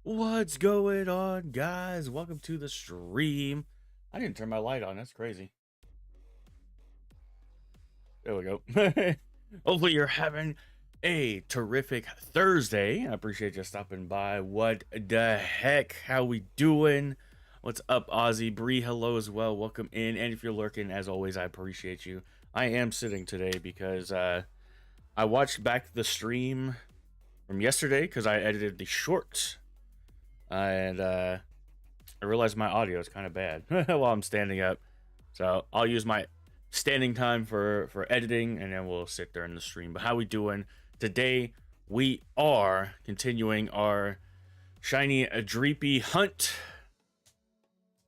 What's going on, guys? Welcome to the stream. I didn't turn my light on. That's crazy. There we go. Hopefully, you're having a terrific Thursday. I appreciate you stopping by. What the heck? How we doing? What's up, Ozzy? Bree, hello as well. Welcome in. And if you're lurking, as always, I appreciate you. I am sitting today because I watched back the stream from yesterday because I edited the short. And I realized my audio is kind of bad while I'm standing up. So I'll use my standing time for editing, and then we'll sit there in the stream. But how we doing? Today, we are continuing our shiny Dreepy hunt.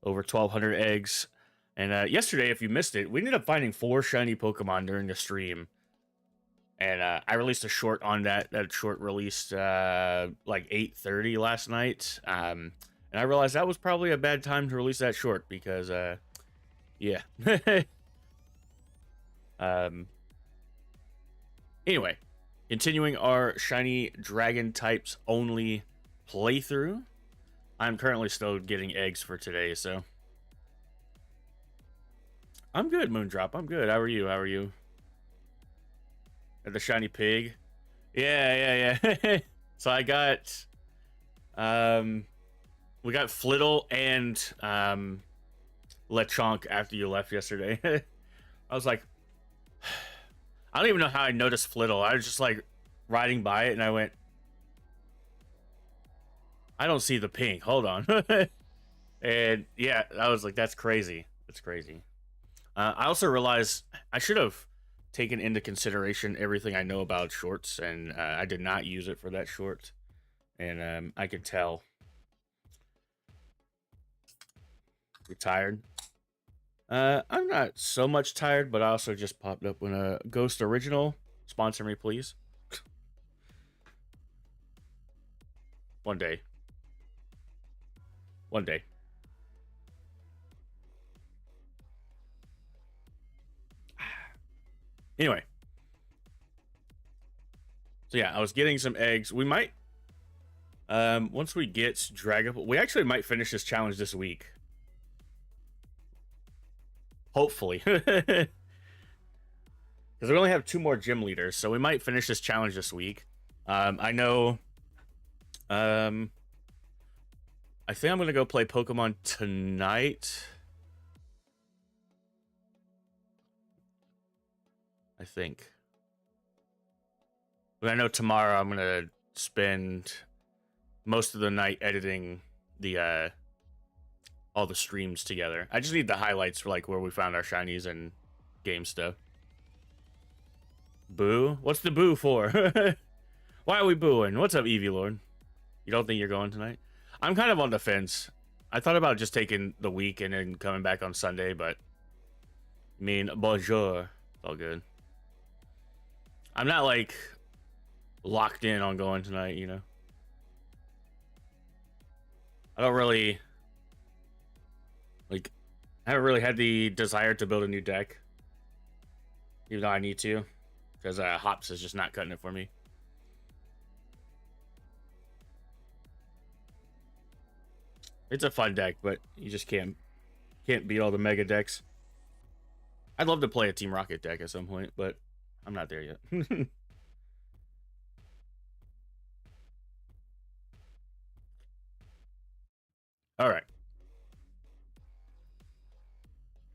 Over 1,200 eggs. And yesterday, if you missed it, we ended up finding 4 shiny Pokemon during the stream. And I released a short on that. That short released like 8:30 last night. And I realized that was probably a bad time to release that short because, yeah. Anyway, continuing our shiny dragon types only playthrough. I'm currently still getting eggs for today, so I'm good, Moondrop. I'm good. How are you? How are you? The shiny pig. Yeah. So I got we got Flittle and Lechonk after you left yesterday. I was like, I don't even know how I noticed Flittle. I was just like riding by it and I went, I don't see the pink. Hold on. And yeah, I was like, that's crazy. That's crazy. I also realized I should have taken into consideration everything I know about shorts, and I did not use it for that short. And I could tell. You're tired? I'm not so much tired, but I also just popped up when a Ghost Original. Sponsor me, please. One day. One day. Anyway. So yeah, I was getting some eggs. We might, once we get Dragon, we actually might finish this challenge this week. Hopefully. Because we only have 2 more gym leaders, so we might finish this challenge this week. I know, I think I'm going to go play Pokemon tonight. I think. But I know tomorrow I'm going to spend most of the night editing the all the streams together. I just need the highlights for like where we found our shinies and game stuff. Boo? What's the boo for? Why are we booing? What's up, Eevee Lord? You don't think you're going tonight? I'm kind of on the fence. I thought about just taking the week and then coming back on Sunday, but I mean, bonjour. It's all good. I'm not like locked in on going tonight, you know. I don't really like, I haven't really had the desire to build a new deck, even though I need to, because Hops is just not cutting it for me. It's a fun deck, but you just can't beat all the mega decks. I'd love to play a Team Rocket deck at some point, but I'm not there yet. All right.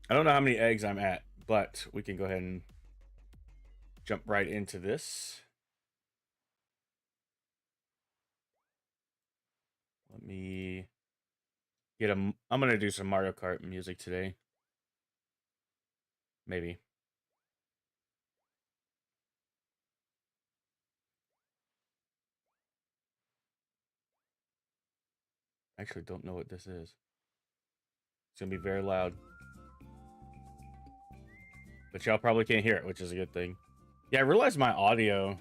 I don't know how many eggs I'm at, but we can go ahead and jump right into this. Let me get a... I'm going to do some Mario Kart music today. Maybe. I actually don't know what this is. It's going to be very loud. But y'all probably can't hear it, which is a good thing. Yeah, I realized my audio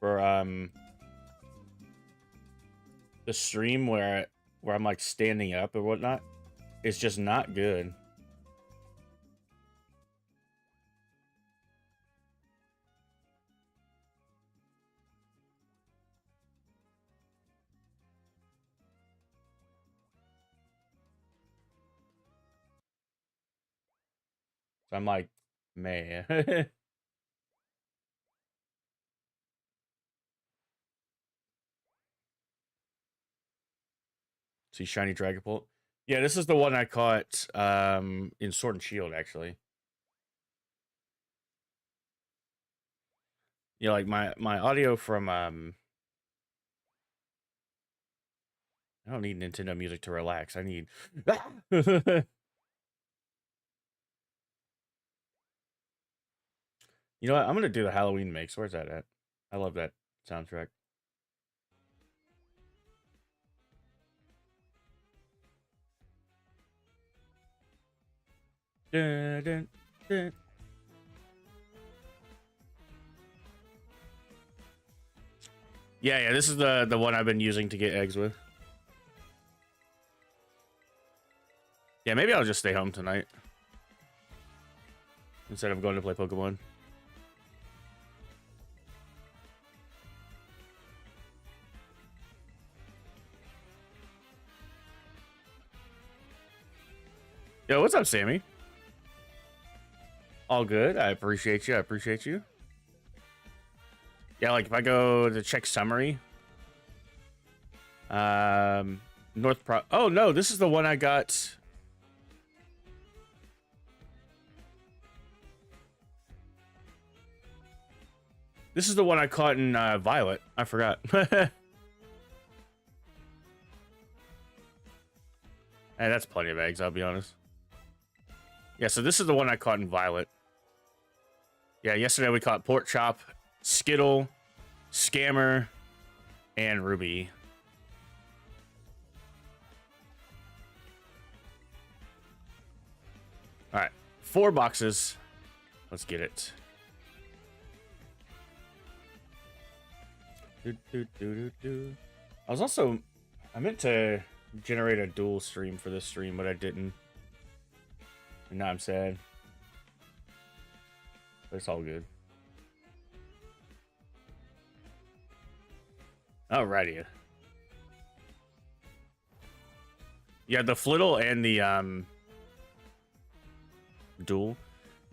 for the stream where I'm like standing up or whatnot is just not good. So I'm like, man. See shiny Dragapult. Yeah, this is the one I caught in Sword and Shield, actually. Yeah, like my audio from I don't need Nintendo music to relax. I need You know what? I'm gonna do the Halloween mix. Where's that at? I love that soundtrack. Dun, dun, dun. Yeah, this is the one I've been using to get eggs with. Yeah, maybe I'll just stay home tonight instead of going to play Pokemon. Yo, what's up, Sammy? All good. I appreciate you. I appreciate you. Yeah, like if I go to check summary, North Pro. Oh no, this is the one I got. This is the one I caught in Violet. I forgot. Hey, that's plenty of eggs, I'll be honest. Yeah, so this is the one I caught in Violet. Yeah, yesterday we caught Pork Chop, Skittle, Scammer, and Ruby. Alright, 4 boxes. Let's get it. I meant to generate a dual stream for this stream, but I didn't. And now I'm sad. But it's all good. Alrighty. Yeah, the Flittle and the dual.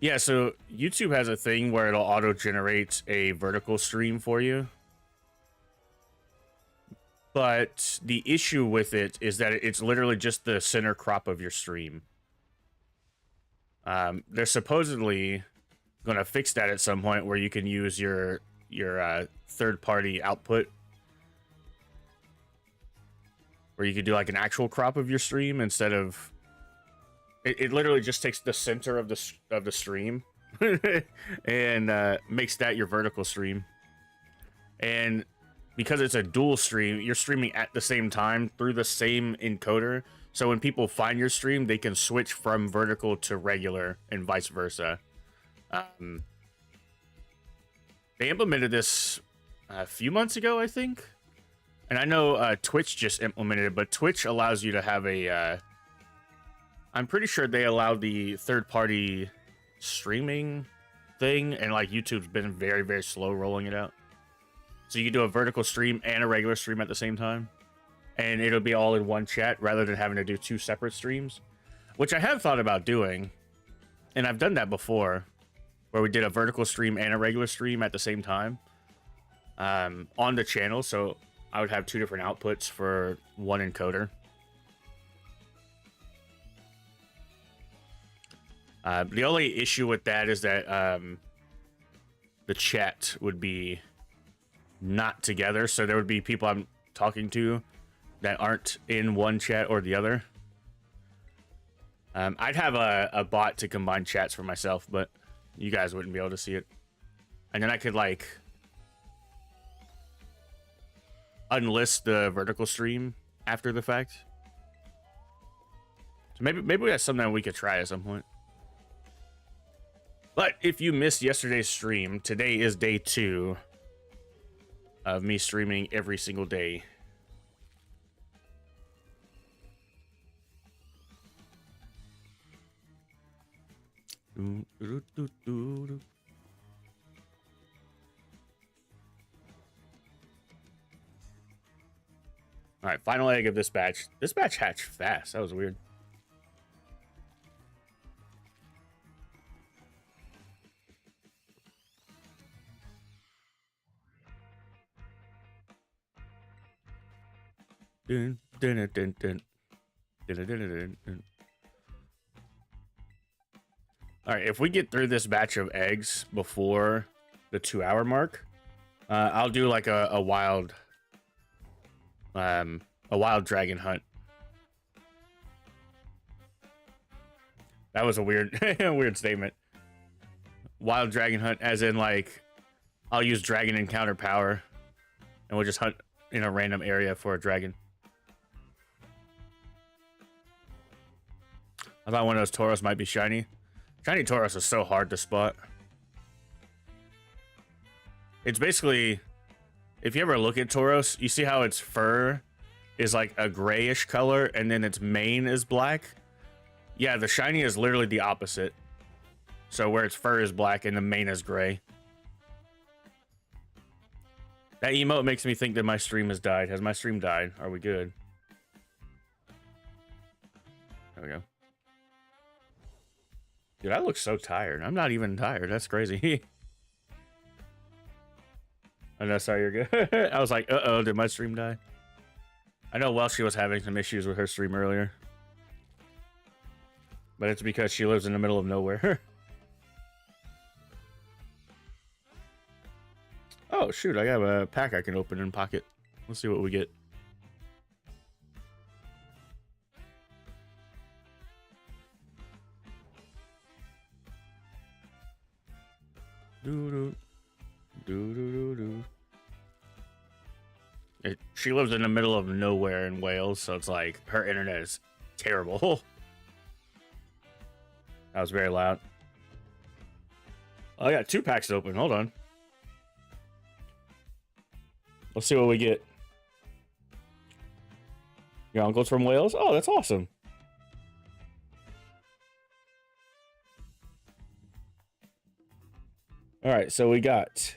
Yeah, so YouTube has a thing where it'll auto-generate a vertical stream for you. But the issue with it is that it's literally just the center crop of your stream. They're supposedly going to fix that at some point where you can use your third-party output. Where you could do like an actual crop of your stream instead of... It literally just takes the center of the stream and makes that your vertical stream. And because it's a dual stream, you're streaming at the same time through the same encoder. So when people find your stream, they can switch from vertical to regular and vice versa. They implemented this a few months ago, I think. And I know Twitch just implemented it, but Twitch allows you to have a... I'm pretty sure they allow the third-party streaming thing, and like YouTube's been very, very slow rolling it out. So you can do a vertical stream and a regular stream at the same time, and it'll be all in one chat rather than having to do 2 separate streams, which I have thought about doing, and I've done that before, where we did a vertical stream and a regular stream at the same time on the channel. So I would have 2 different outputs for one encoder. The only issue with that is that the chat would be not together, so there would be people I'm talking to that aren't in one chat or the other. I'd have a bot to combine chats for myself, but you guys wouldn't be able to see it. And then I could like unlist the vertical stream after the fact. So maybe that's something that we could try at some point. But if you missed yesterday's stream, today is day 2 of me streaming every single day. All right, final egg of this batch. This batch hatched fast. That was weird. Dun, dun, dun, dun, dun. Dun, dun, dun, dun, dun. All right, if we get through this batch of eggs before the 2-hour mark, I'll do like a wild dragon hunt. That was a weird weird statement. Wild dragon hunt, as in like I'll use dragon encounter power, and we'll just hunt in a random area for a dragon. I thought one of those Tauros might be shiny. Shiny Tauros is so hard to spot. It's basically, if you ever look at Tauros, you see how its fur is like a grayish color and then its mane is black? Yeah, the shiny is literally the opposite. So where its fur is black and the mane is gray. That emote makes me think that my stream has died. Has my stream died? Are we good? There we go. Dude, I look so tired. I'm not even tired. That's crazy. Oh, no, sorry, you're good. I was like, uh-oh, did my stream die? I know Welshie was having some issues with her stream earlier. But it's because she lives in the middle of nowhere. Oh, shoot, I have a pack I can open in pocket. Let's see what we get. She lives in the middle of nowhere in Wales, so it's like her internet is terrible. That was very loud. Oh, I got 2 packs open. Hold on. Let's see what we get. Your uncle's from Wales? Oh, that's awesome. All right, so we got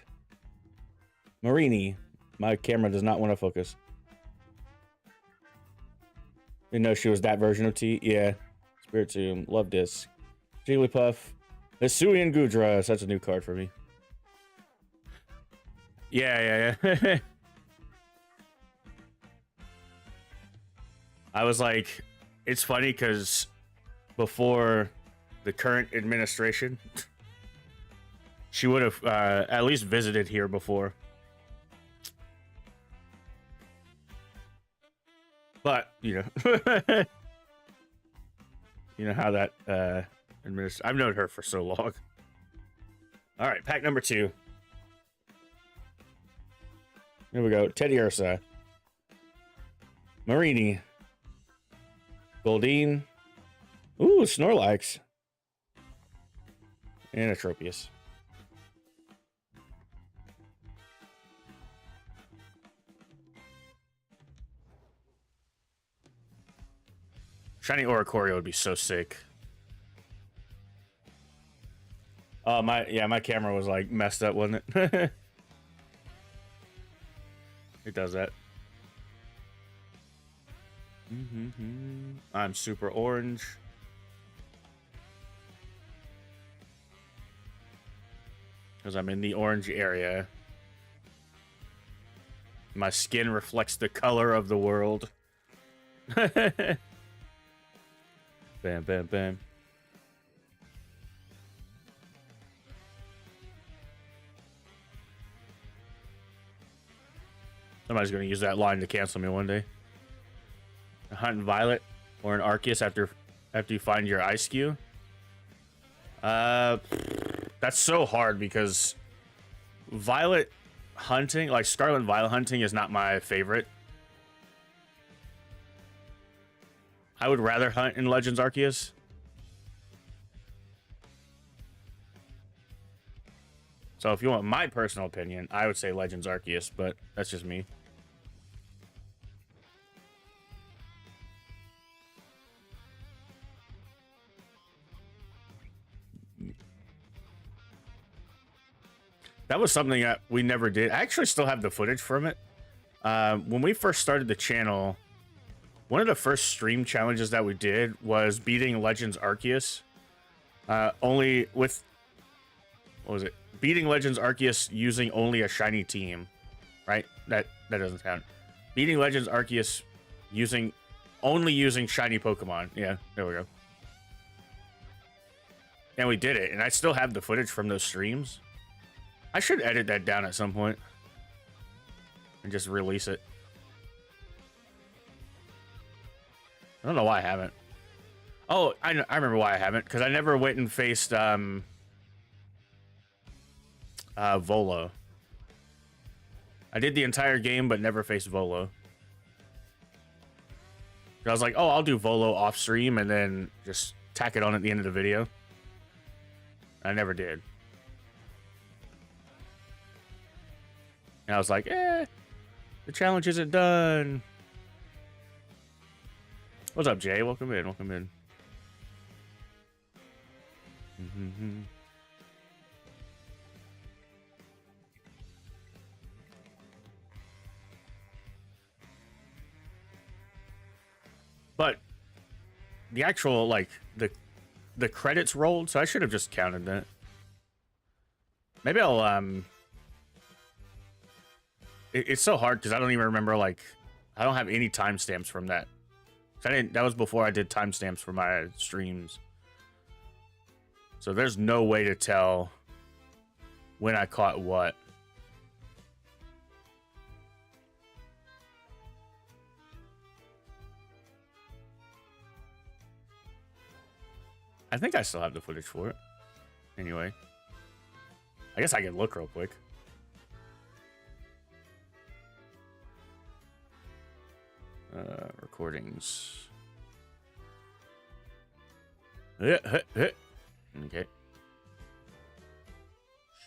Marini. My camera does not want to focus. Didn't know she was that version of T. Yeah. Spiritomb. Love this. Jigglypuff. Hisuian Gudra. Such a new card for me. Yeah. I was like, it's funny because before the current administration, she would have at least visited here before. But, you know, you know how that I've known her for so long. All right, pack number 2. Here we go. Teddy Ursa. Marini. Goldeen. Ooh, Snorlax. And Atropius. Shiny Oricorio would be so sick. Oh, my camera was like messed up, wasn't it? It does that. I'm super orange. Because I'm in the orange area. My skin reflects the color of the world. Bam, bam, bam. Somebody's going to use that line to cancel me one day. A Hunt Violet or an Arceus after you find your Ice Skew. That's so hard because Violet hunting, like Scarlet and Violet hunting, is not my favorite. I would rather hunt in Legends Arceus. So if you want my personal opinion, I would say Legends Arceus, but that's just me. That was something that we never did. I actually still have the footage from it. When we first started the channel, one of the first stream challenges that we did was beating Legends Arceus. Only with... What was it? Beating Legends Arceus using only a shiny team. Right? That doesn't count. Beating Legends Arceus only using shiny Pokemon. Yeah, there we go. And we did it, and I still have the footage from those streams. I should edit that down at some point and just release it. I don't know why I haven't. Oh, I remember why I haven't, because I never went and faced Volo. I did the entire game, but never faced Volo. I was like, oh, I'll do Volo off stream and then just tack it on at the end of the video. I never did. And I was like, the challenge isn't done. What's up, Jay? Welcome in. Welcome in. But the actual, like, the credits rolled, so I should have just counted that. Maybe I'll, it's so hard because I don't even remember, like, I don't have any timestamps from that. That was before I did timestamps for my streams. So there's no way to tell when I caught what. I think I still have the footage for it. Anyway. I guess I can look real quick. Recordings. Okay.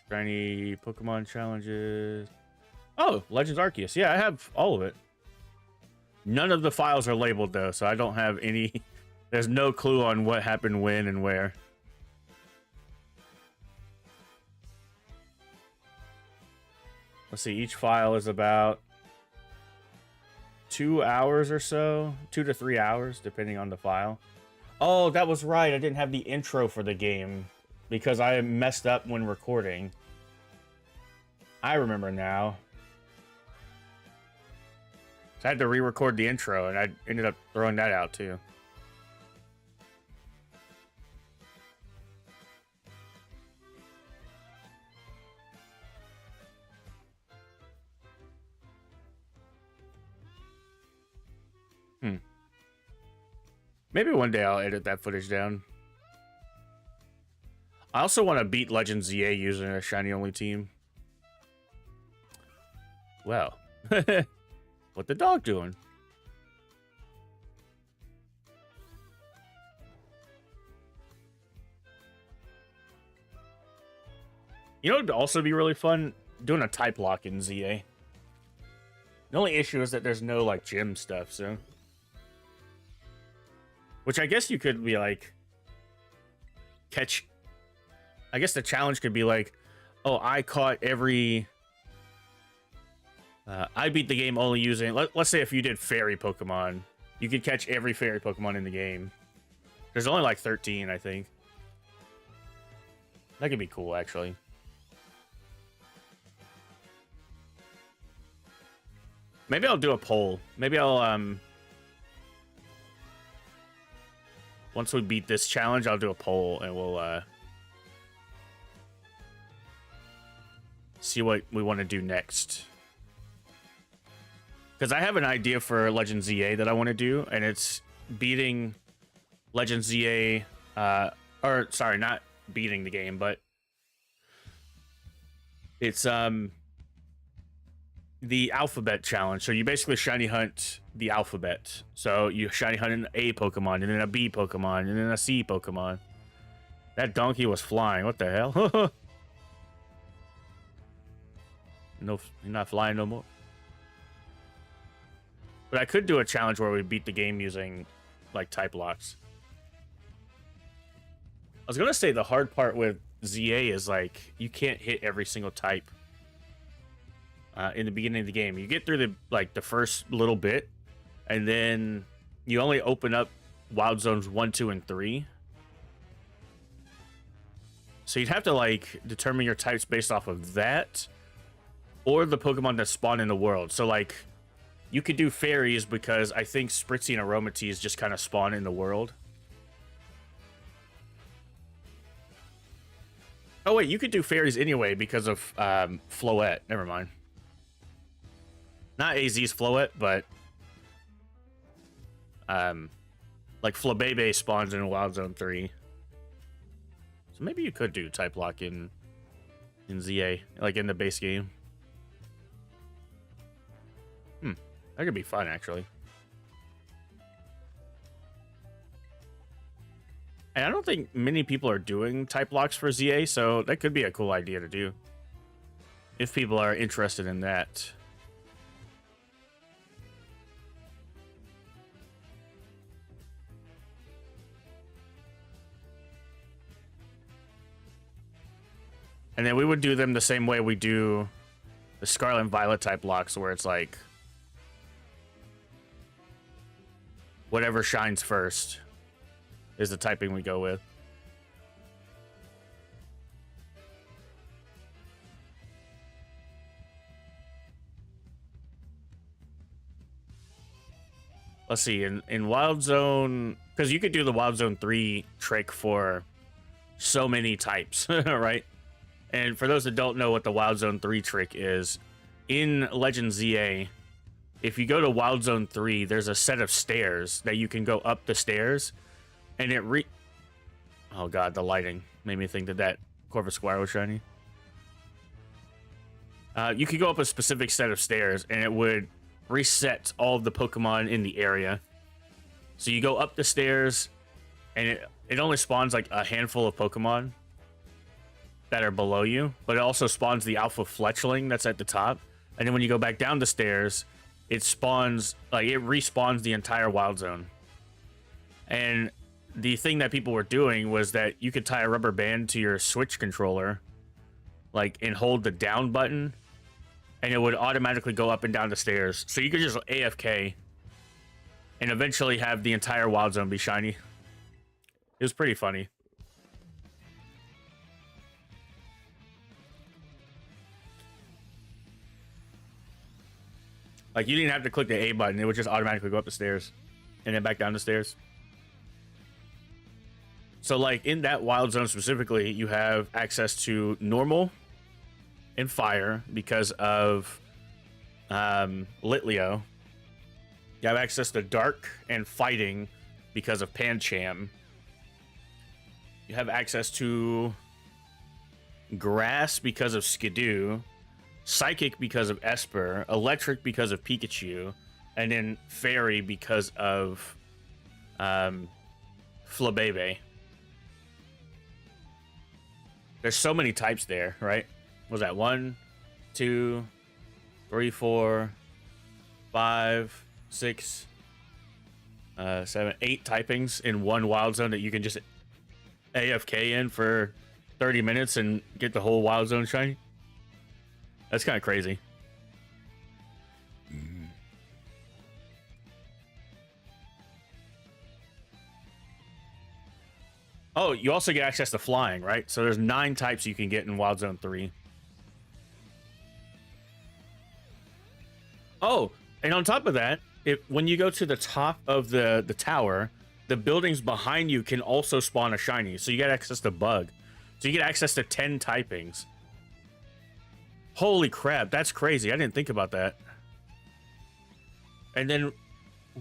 Shiny Pokemon challenges. Oh, Legends Arceus. Yeah, I have all of it. None of the files are labeled though, so I don't have any. There's no clue on what happened when and where. Let's see, each file is about 2 hours or so, 2 to 3 hours, depending on the file. Oh, that was right. I didn't have the intro for the game because I messed up when recording. I remember now. So I had to re-record the intro, and I ended up throwing that out too. Maybe one day I'll edit that footage down. I also want to beat Legend ZA using a shiny only team. Well, what the dog doing? You know, it'd also be really fun doing a type lock in ZA. The only issue is that there's no like gym stuff, so. Which I guess you could be like, catch. I guess the challenge could be like, oh, I caught every. I beat the game only using. Let's say if you did fairy Pokemon, you could catch every fairy Pokemon in the game. There's only like 13, I think. That could be cool, actually. Maybe I'll do a poll. Maybe I'll once we beat this challenge, I'll do a poll and we'll see what we want to do next. Because I have an idea for Legend ZA that I want to do, and it's beating Legend ZA, or sorry, not beating the game, but it's the alphabet challenge. So you basically shiny hunt the alphabet. So you shiny hunt an A Pokemon, and then a B Pokemon, and then a C Pokemon. That donkey was flying. What the hell? No, you're not flying no more. But I could do a challenge where we beat the game using, like, type locks. I was gonna say the hard part with ZA is, like, you can't hit every single type in the beginning of the game. You get through the, like, the first little bit, and then you only open up Wild Zones 1, 2, and 3. So you'd have to, like, determine your types based off of that, or the Pokemon that spawn in the world. So, like, You could do fairies because I think Spritzy and Aromateas just kind of spawn in the world. Oh wait, you could do fairies anyway because of Floette. Never mind. Not AZ's Floette, but like Flabebe spawns in Wild Zone 3. So maybe you could do type lock in ZA, like in the base game. That could be fun, actually. And I don't think many people are doing type locks for ZA, so that could be a cool idea to do. If people are interested in that. And then we would do them the same way we do the Scarlet and Violet type locks, where it's like whatever shines first is the typing we go with. Let's see, in Wild Zone, because you could do the Wild Zone 3 trick for so many types, right? And for those that don't know what the Wild Zone 3 trick is, in Legend ZA, if you go to Wild Zone 3, there's a set of stairs that you can go up the stairs, and it oh god, the lighting made me think that Corvus Squire was shiny. You could go up a specific set of stairs, and it would reset all of the Pokemon in the area. So you go up the stairs, and it only spawns like a handful of Pokemon that are below you, but it also spawns the Alpha Fletchling that's at the top. And then when you go back down the stairs, it spawns, like, it respawns the entire Wild Zone. And the thing that people were doing was that you could tie a rubber band to your Switch controller, like, and hold the down button, and it would automatically go up and down the stairs. So you could just AFK and eventually have the entire Wild Zone be shiny. It was pretty funny. Like, you didn't have to click the A button. It would just automatically go up the stairs and then back down the stairs. So, like, in that Wild Zone specifically, you have access to normal and fire because of Litleo. You have access to dark and fighting because of Pancham. You have access to grass because of Skidoo. Psychic because of Esper, Electric because of Pikachu, and then Fairy because of Flabebe. There's so many types there, right? What was that 1, 2, 3, 4, 5, 6, 7, 8 typings in one Wild Zone that you can just AFK in for 30 minutes and get the whole Wild Zone shiny? That's kind of crazy. Oh, you also get access to flying, right? So there's 9 types you can get in Wild Zone 3. Oh, and on top of that, when you go to the top of the tower, the buildings behind you can also spawn a shiny. So you get access to Bug. So you get access to 10 typings. Holy crap, that's crazy. I didn't think about that. And then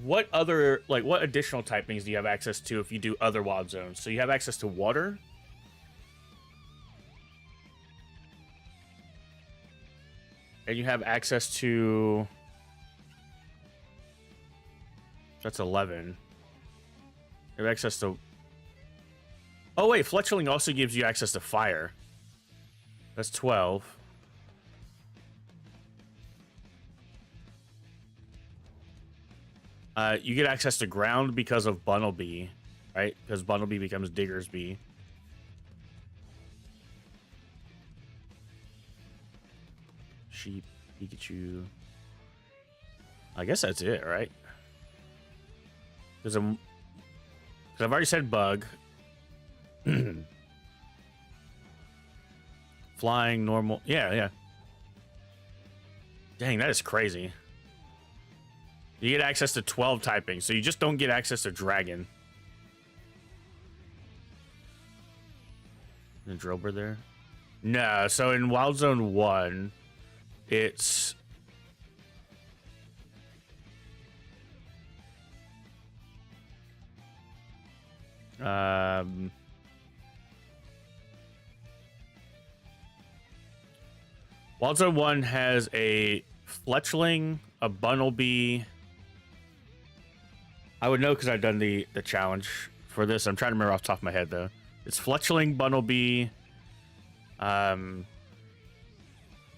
what other, like, what additional typings do you have access to if you do other Wild Zones? So you have access to water. And you have access to... That's 11. You have access to... Oh, wait, Fletchling also gives you access to fire. That's 12. You get access to ground because of Bunnelby, right? Because Bunnelby becomes Diggersby. Sheep, Pikachu. I guess that's it, right? Because I've already said Bug. Flying, normal. Yeah, yeah. Dang, that is crazy. You get access to 12 typing, so you just don't get access to Dragon. The Drillbur there? No, so in Wild Zone 1, it's... Wild Zone 1 has a Fletchling, a Bunnelby. I would know because I've done the challenge for this. I'm trying to remember off the top of my head, though. It's Fletchling, Bunnelby,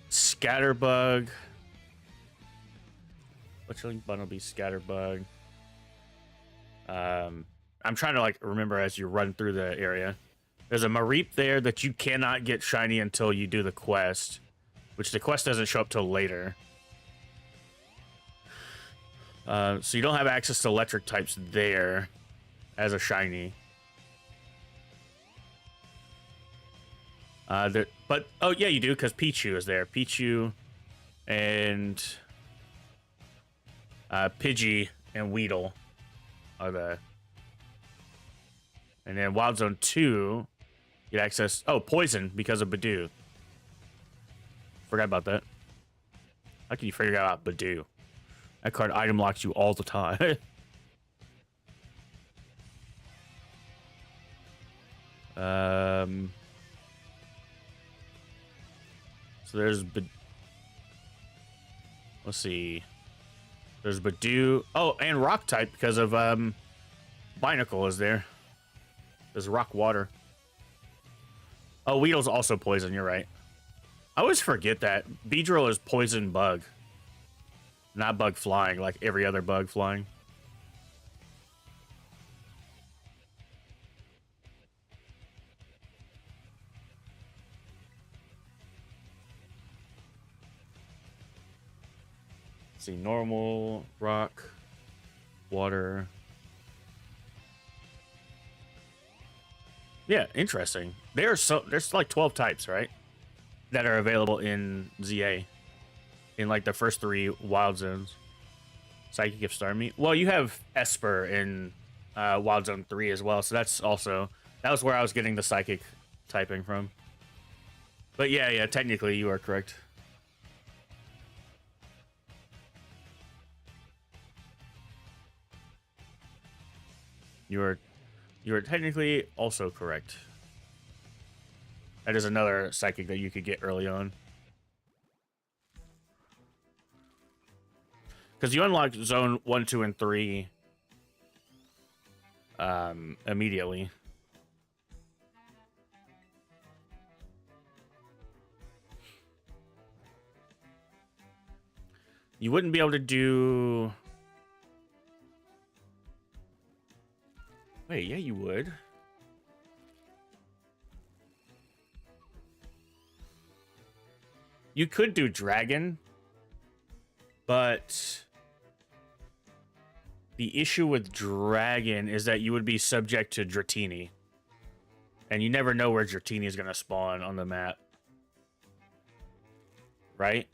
Scatterbug. Fletchling, Bunnelby, Scatterbug. I'm trying to, like, remember as you run through the area. There's a Mareep there that you cannot get shiny until you do the quest, which the quest doesn't show up till later. So you don't have access to electric types there as a shiny. But oh yeah, you do, because Pichu is there. Pichu and Pidgey and Weedle are the. And then Wild Zone 2, you get access. Oh, Poison because of Badoo. Forgot about that. How can you figure out Badoo? That card item locks you all the time. So there's let's see. There's Badoo. Oh, and Rock type because of Binacle is there. There's Rock Water. Oh, Weedle's also poison, you're right. I always forget that. Beedrill is poison bug. Not bug flying, like every other bug flying. Let's see, normal, rock, water. Yeah, interesting. There's like 12 types, right? That are available in ZA. In like the first 3 wild zones. Psychic if Starmie. Well, you have Esper in Wild Zone 3 as well, so that's also... That was where I was getting the Psychic typing from. But yeah, technically you are correct. You are technically also correct. That is another Psychic that you could get early on. Because you unlock Zone 1, 2, and 3 immediately. You wouldn't be able to do... Wait, yeah, you would. You could do Dragon, but the issue with Dragon is that you would be subject to Dratini. And you never know where Dratini is going to spawn on the map. Right?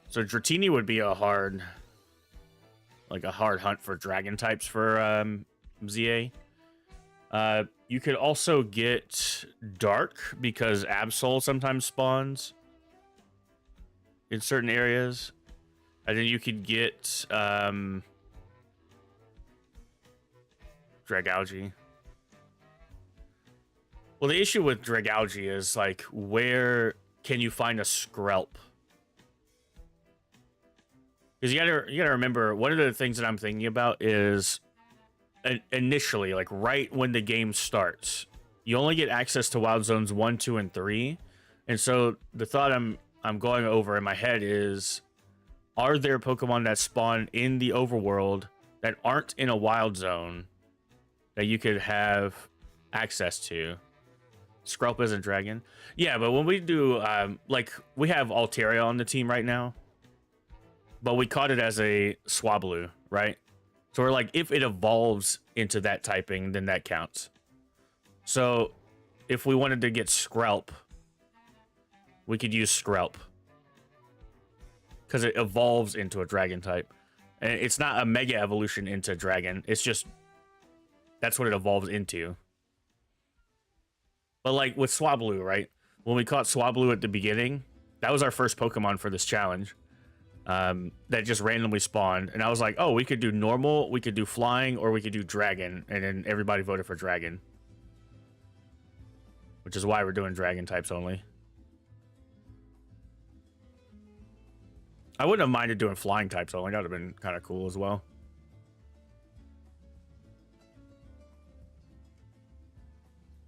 So Dratini would be a hard hunt for Dragon types for ZA. You could also get Dark because Absol sometimes spawns in certain areas. And then you could get Dragalge. Well, the issue with Dragalge is, like, where can you find a Skrelp? Because you gotta remember, one of the things that I'm thinking about is initially, like right when the game starts, you only get access to Wild Zones 1, 2, and 3. And so the thought I'm going over in my head is, are there Pokemon that spawn in the overworld that aren't in a Wild Zone that you could have access to? Skrelp isn't Dragon. Yeah, but when we do, like, we have Altaria on the team right now. But we caught it as a Swablu, right? So we're like, if it evolves into that typing, then that counts. So if we wanted to get Skrelp, we could use Skrelp. because it evolves into a dragon type. And it's not a mega evolution into dragon. It's just, that's what it evolves into. But like with Swablu, right? When we caught Swablu at the beginning, that was our first Pokemon for this challenge. That just randomly spawned. And I was like, oh, we could do normal, we could do flying, or we could do dragon. And then everybody voted for dragon. Which is why we're doing dragon types only. I wouldn't have minded doing flying types only. That would have been kind of cool as well.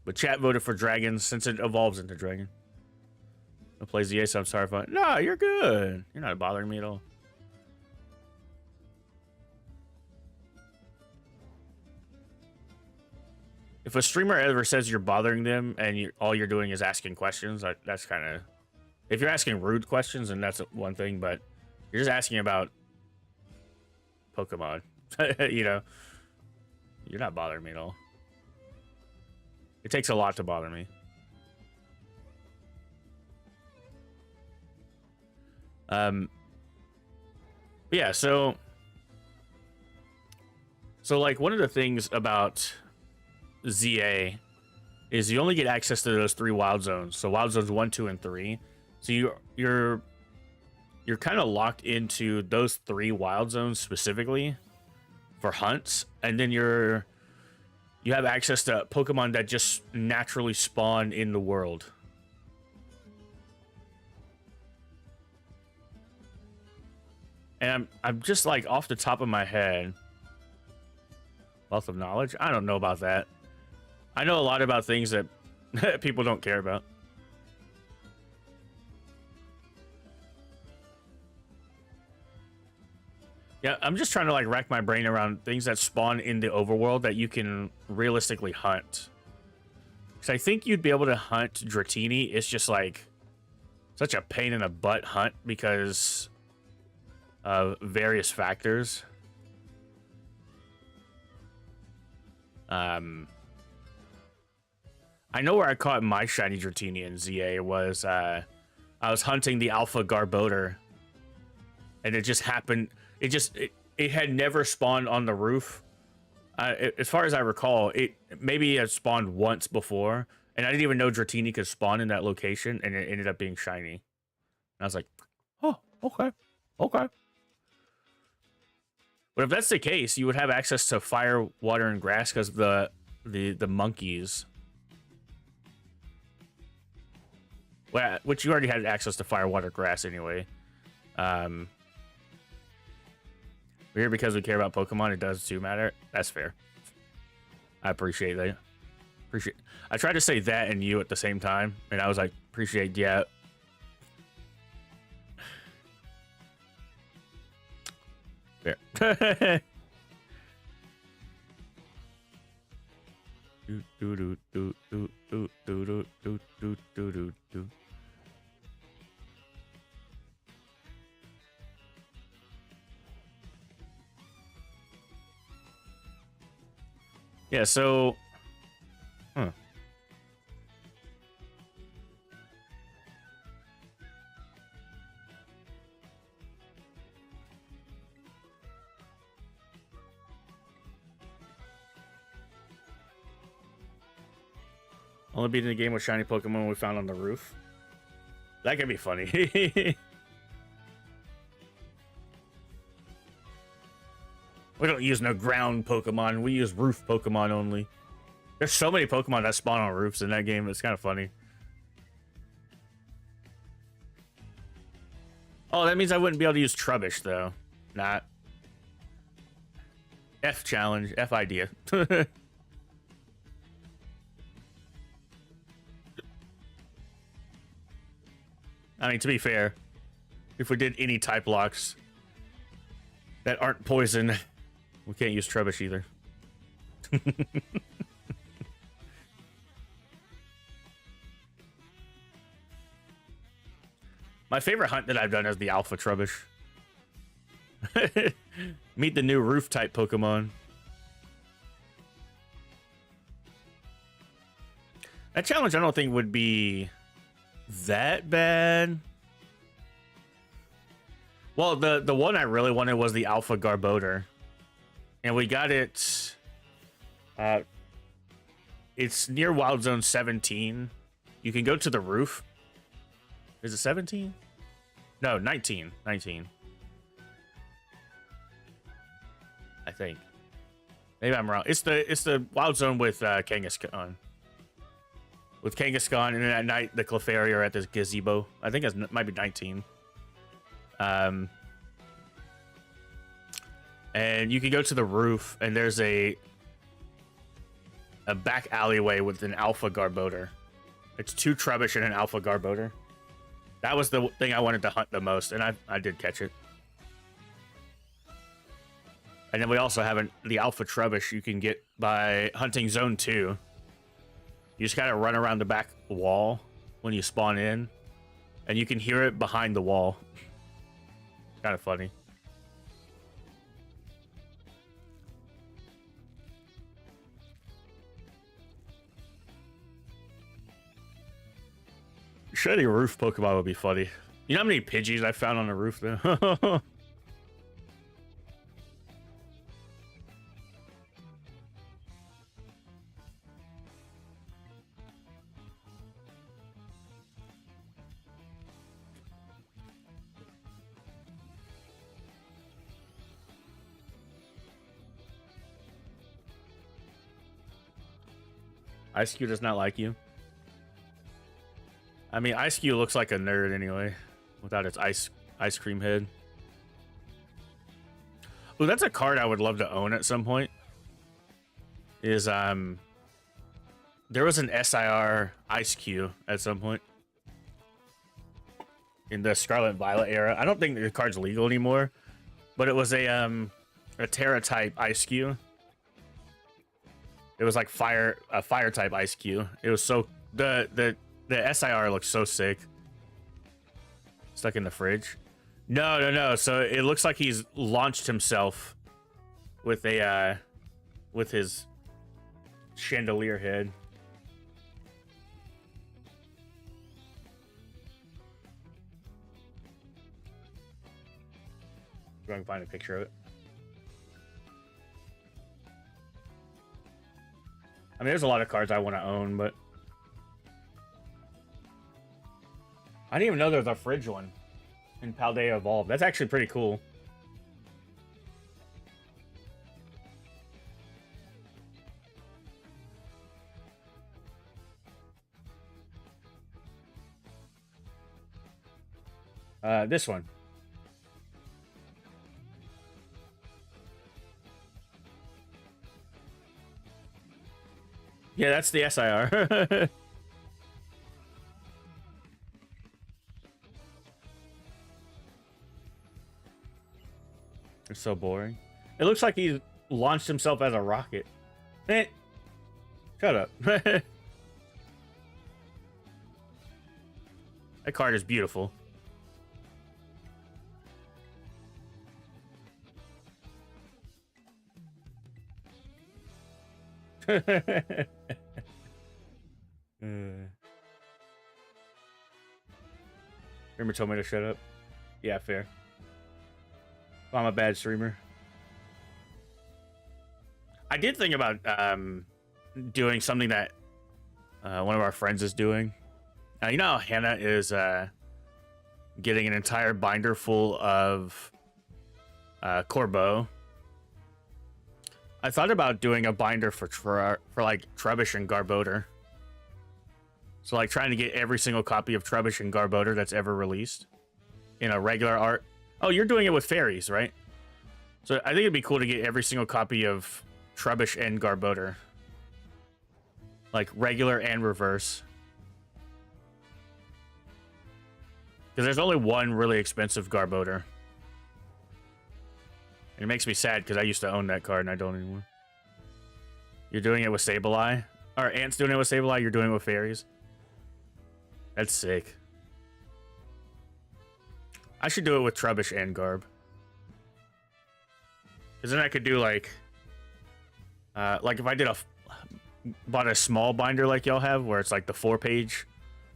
But chat voted for dragons since it evolves into dragon. I plays the ace, I'm sorry if I... No, you're good. You're not bothering me at all. If a streamer ever says you're bothering them and all you're doing is asking questions, that's kind of... If you're asking rude questions, then that's one thing, but you're just asking about Pokemon. You know? You're not bothering me at all. It takes a lot to bother me. Yeah, so like one of the things about ZA is you only get access to those 3 wild zones. So wild zones 1, 2, and 3. So you're kind of locked into those 3 wild zones specifically for hunts, and then you have access to Pokemon that just naturally spawn in the world. And I'm just like off the top of my head. Wealth of knowledge? I don't know about that. I know a lot about things that people don't care about. Yeah, I'm just trying to like rack my brain around things that spawn in the overworld that you can realistically hunt. Because I think you'd be able to hunt Dratini. It's just like such a pain in the butt hunt because of various factors. I know where I caught my shiny Dratini in ZA was I was hunting the Alpha Garbodor, and it just happened. It had never spawned on the roof. As far as I recall, it maybe had spawned once before, and I didn't even know Dratini could spawn in that location, and it ended up being shiny. And I was like, oh, okay, okay. But if that's the case, you would have access to fire, water, and grass because the monkeys. Well, which you already had access to fire, water, grass anyway. We're here because we care about Pokemon. It does too matter. That's fair. I appreciate that. I tried to say that and you at the same time, and I was like, appreciate, yeah. Fair. do do do do do do do do do do do. Yeah, so... Huh. Only beating the game with shiny Pokemon we found on the roof. That could be funny. We don't use no ground Pokemon. We use roof Pokemon only. There's so many Pokemon that spawn on roofs in that game. It's kind of funny. Oh, that means I wouldn't be able to use Trubbish, though. Not. F challenge. F idea. I mean, to be fair, if we did any type locks that aren't poison, we can't use Trubbish either. My favorite hunt that I've done is the Alpha Trubbish. Meet the new roof type Pokemon. That challenge I don't think would be that bad. Well, the one I really wanted was the Alpha Garbodor, and we got it. It's near Wild Zone 17. You can go to the roof. Is it 17? No, 19. 19. I think. Maybe I'm wrong. It's the Wild Zone with Kangaskhan. With Kangaskhan, and then at night the Clefairy are at this gazebo. I think it might be 19. And you can go to the roof, and there's a back alleyway with an Alpha Garbodor. It's 2 Trubbish and an Alpha Garbodor. That was the thing I wanted to hunt the most, and I did catch it. And then we also have the Alpha Trubbish you can get by hunting Zone 2. You just gotta run around the back wall when you spawn in, and you can hear it behind the wall. Kind of funny. Shiny roof Pokemon would be funny. You know how many Pidgeys I found on the roof though? Ice-Q does not like you. I mean, Ice-Q looks like a nerd anyway, without its ice cream head. Ooh, that's a card I would love to own at some point. Is there was an SIR Ice-Q at some point in the Scarlet Violet era. I don't think the card's legal anymore, but it was a Terra type Ice-Q. It was like a fire type Ice-Q. It was so the SIR looks so sick. Stuck in the fridge. No. So it looks like he's launched himself with a with his chandelier head. Go and find a picture of it. I mean, there's a lot of cards I want to own, but I didn't even know there was a fridge one in Paldea Evolved. That's actually pretty cool. This one. Yeah, that's the SIR. It's so boring. It looks like he launched himself as a rocket. Eh. Shut up. That card is beautiful. Remember told me to shut up? Yeah, fair. I'm a bad streamer. I did think about doing something that one of our friends is doing. You know how Hannah is getting an entire binder full of Corbeau. I thought about doing a binder for like Trubbish and Garbodor. So like trying to get every single copy of Trubbish and Garbodor that's ever released in a regular art. Oh, you're doing it with fairies, right? So I think it'd be cool to get every single copy of Trubbish and Garbodor. Like regular and reverse. Because there's only one really expensive Garbodor. And it makes me sad because I used to own that card and I don't anymore. You're doing it with Sableye? Or Ant's doing it with Sableye, you're doing it with fairies? That's sick. I should do it with Trubbish and Garb. Because then I could do like if I did bought a small binder like y'all have, where it's like the 4-page,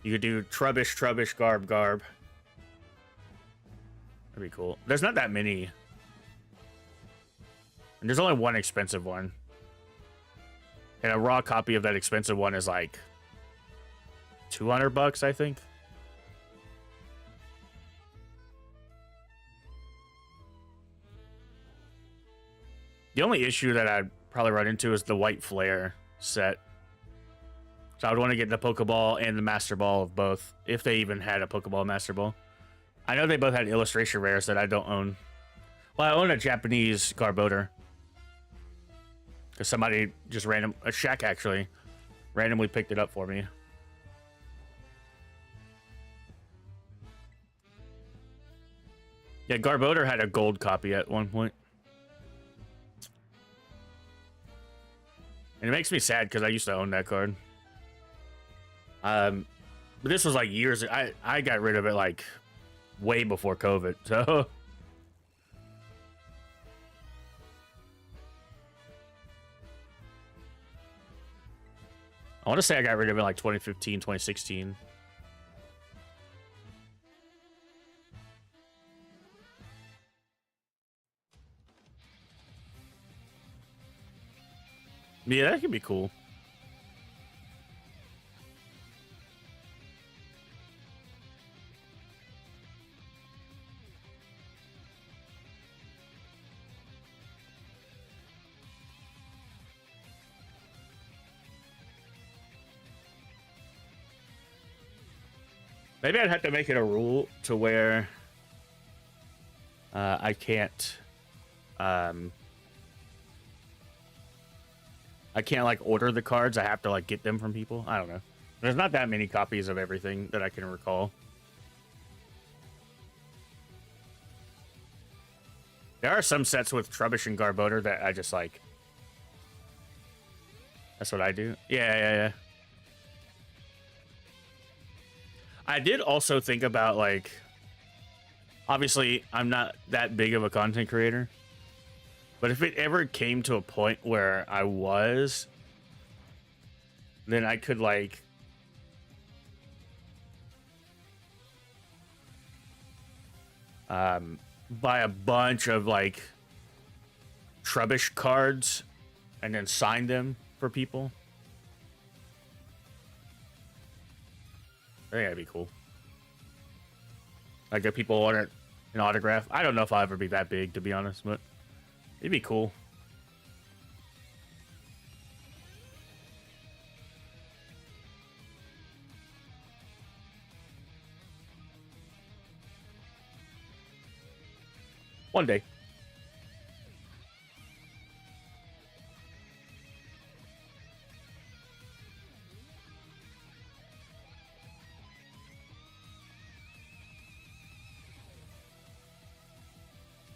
you could do Trubbish, Garb. That'd be cool. There's not that many. And there's only one expensive one. And a raw copy of that expensive one is like $200, I think. The only issue that I'd probably run into is the white flare set. So I would want to get the Pokeball and the Master Ball of both, if they even had a Pokeball Master Ball. I know they both had illustration rares that I don't own. Well, I own a Japanese Garbodor. Because somebody just a Shaq actually, randomly picked it up for me. Yeah, Garbodor had a gold copy at one point. And it makes me sad because I used to own that card. But this was like years. I got rid of it like way before COVID. So I want to say I got rid of it like 2015, 2016. Yeah, that could be cool. Maybe I'd have to make it a rule to where I can't like order the cards. I have to like get them from people. I don't know. There's not that many copies of everything that I can recall. There are some sets with Trubbish and Garbodor that I just like. That's what I do. Yeah. I did also think about, like, obviously I'm not that big of a content creator, but if it ever came to a point where I was, then I could like buy a bunch of like Trubbish cards and then sign them for people. I think that'd be cool. Like if people want an autograph. I don't know if I'll ever be that big, to be honest, but it'd be cool. One day.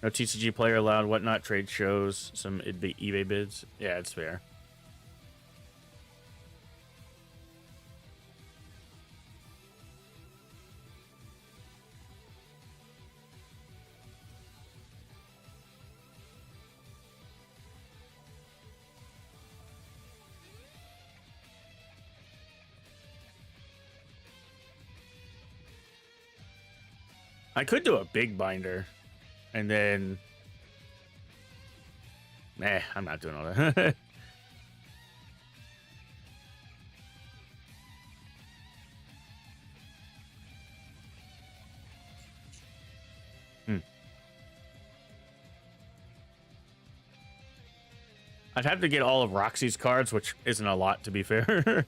No TCG player allowed, whatnot, trade shows, some eBay bids. Yeah, it's fair. I could do a big binder. And then, I'm not doing all that. I'd have to get all of Roxy's cards, which isn't a lot, to be fair.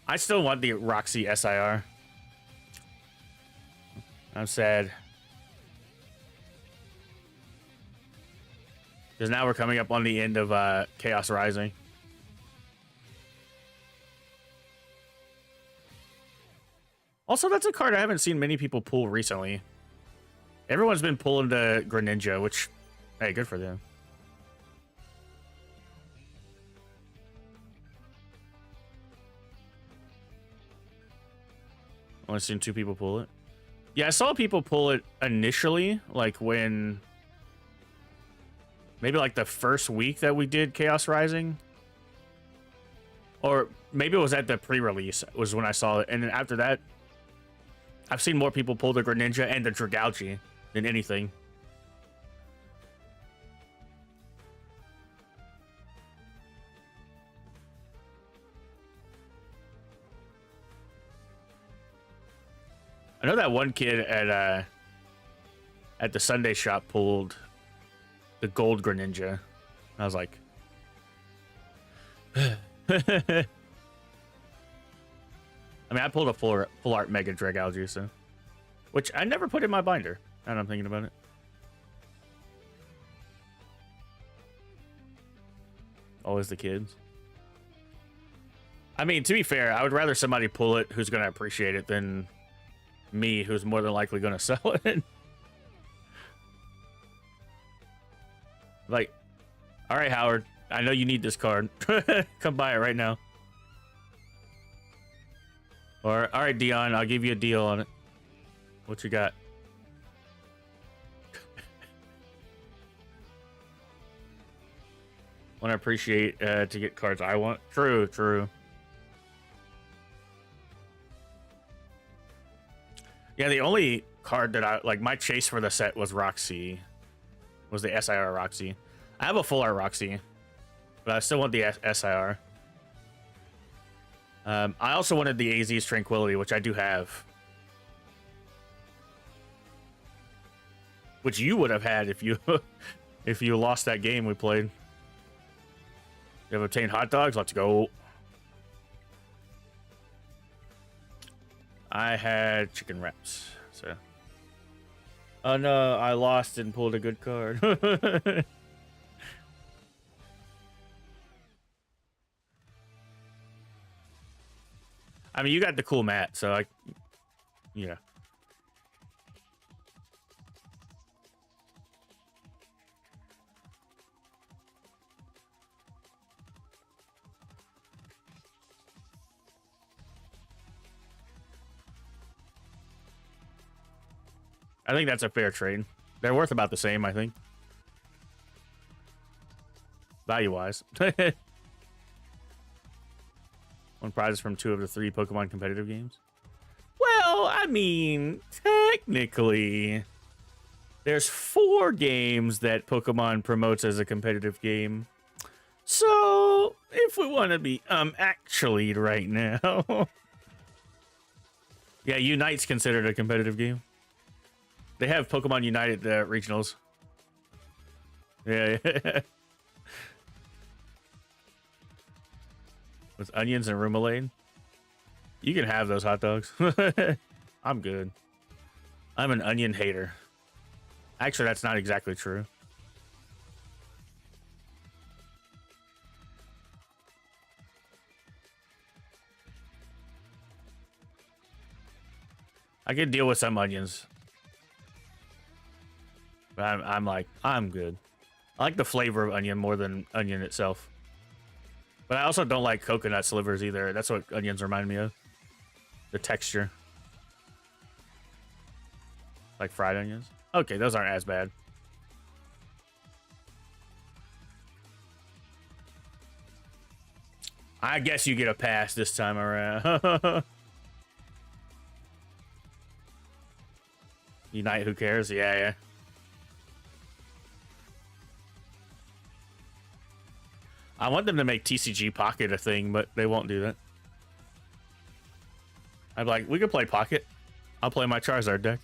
I still want the Roxy SIR. I'm sad. Because now we're coming up on the end of Chaos Rising. Also, that's a card I haven't seen many people pull recently. Everyone's been pulling the Greninja, which, hey, good for them. Only seen 2 people pull it. Yeah, I saw people pull it initially, like when... Maybe like the first week that we did Chaos Rising. Or maybe it was at the pre-release was when I saw it. And then after that, I've seen more people pull the Greninja and the Dragalge. than anything. I know that one kid at the Sunday shop pulled the gold Greninja. I was like, I mean, I pulled a full art Mega Dragalge, so, which I never put in my binder. Now that I'm thinking about it. Always the kids. I mean, to be fair, I would rather somebody pull it who's going to appreciate it than me, who's more than likely going to sell it. Like, all right, Howard, I know you need this card. Come buy it right now. Or, all right, Dion, I'll give you a deal on it. What you got? Want to appreciate to get cards I want. True, true. Yeah, the only card that I like, my chase for the set was Roxy. Was the SIR Roxy. I have a full art Roxy, but I still want the SIR. I also wanted the AZ's Tranquility, which I do have. Which you would have had if you if you lost that game we played. You have obtained hot dogs? Let's go. I had chicken wraps, so. Oh no, I lost and pulled a good card. I mean, you got the cool mat, so yeah. I think that's a fair trade. They're worth about the same, I think. Value-wise. One prize from 2 of the 3 Pokemon competitive games. Well, I mean, technically, there's 4 games that Pokemon promotes as a competitive game. So, if we want to be actually right now. Yeah, Unite's considered a competitive game. They have Pokemon United regionals. Yeah, yeah. With onions and remoulade. You can have those hot dogs. I'm good. I'm an onion hater. Actually, that's not exactly true. I can deal with some onions. But I'm like, I'm good. I like the flavor of onion more than onion itself. But I also don't like coconut slivers either. That's what onions remind me of. The texture. Like fried onions. Okay, those aren't as bad. I guess you get a pass this time around. Unite, who cares? Yeah, yeah. I want them to make TCG Pocket a thing, but they won't do that. I'm like, we could play Pocket. I'll play my Charizard deck.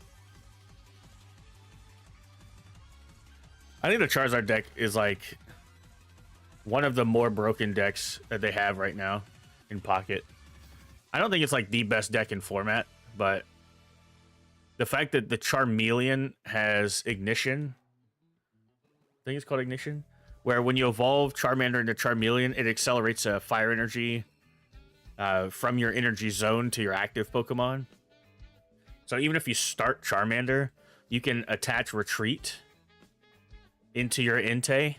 I think the Charizard deck is like one of the more broken decks that they have right now in Pocket. I don't think it's like the best deck in format, but the fact that the Charmeleon has Ignition, I think it's called Ignition, where when you evolve Charmander into Charmeleon, it accelerates a fire energy from your energy zone to your active Pokemon. So even if you start Charmander, you can attach Retreat into your Entei,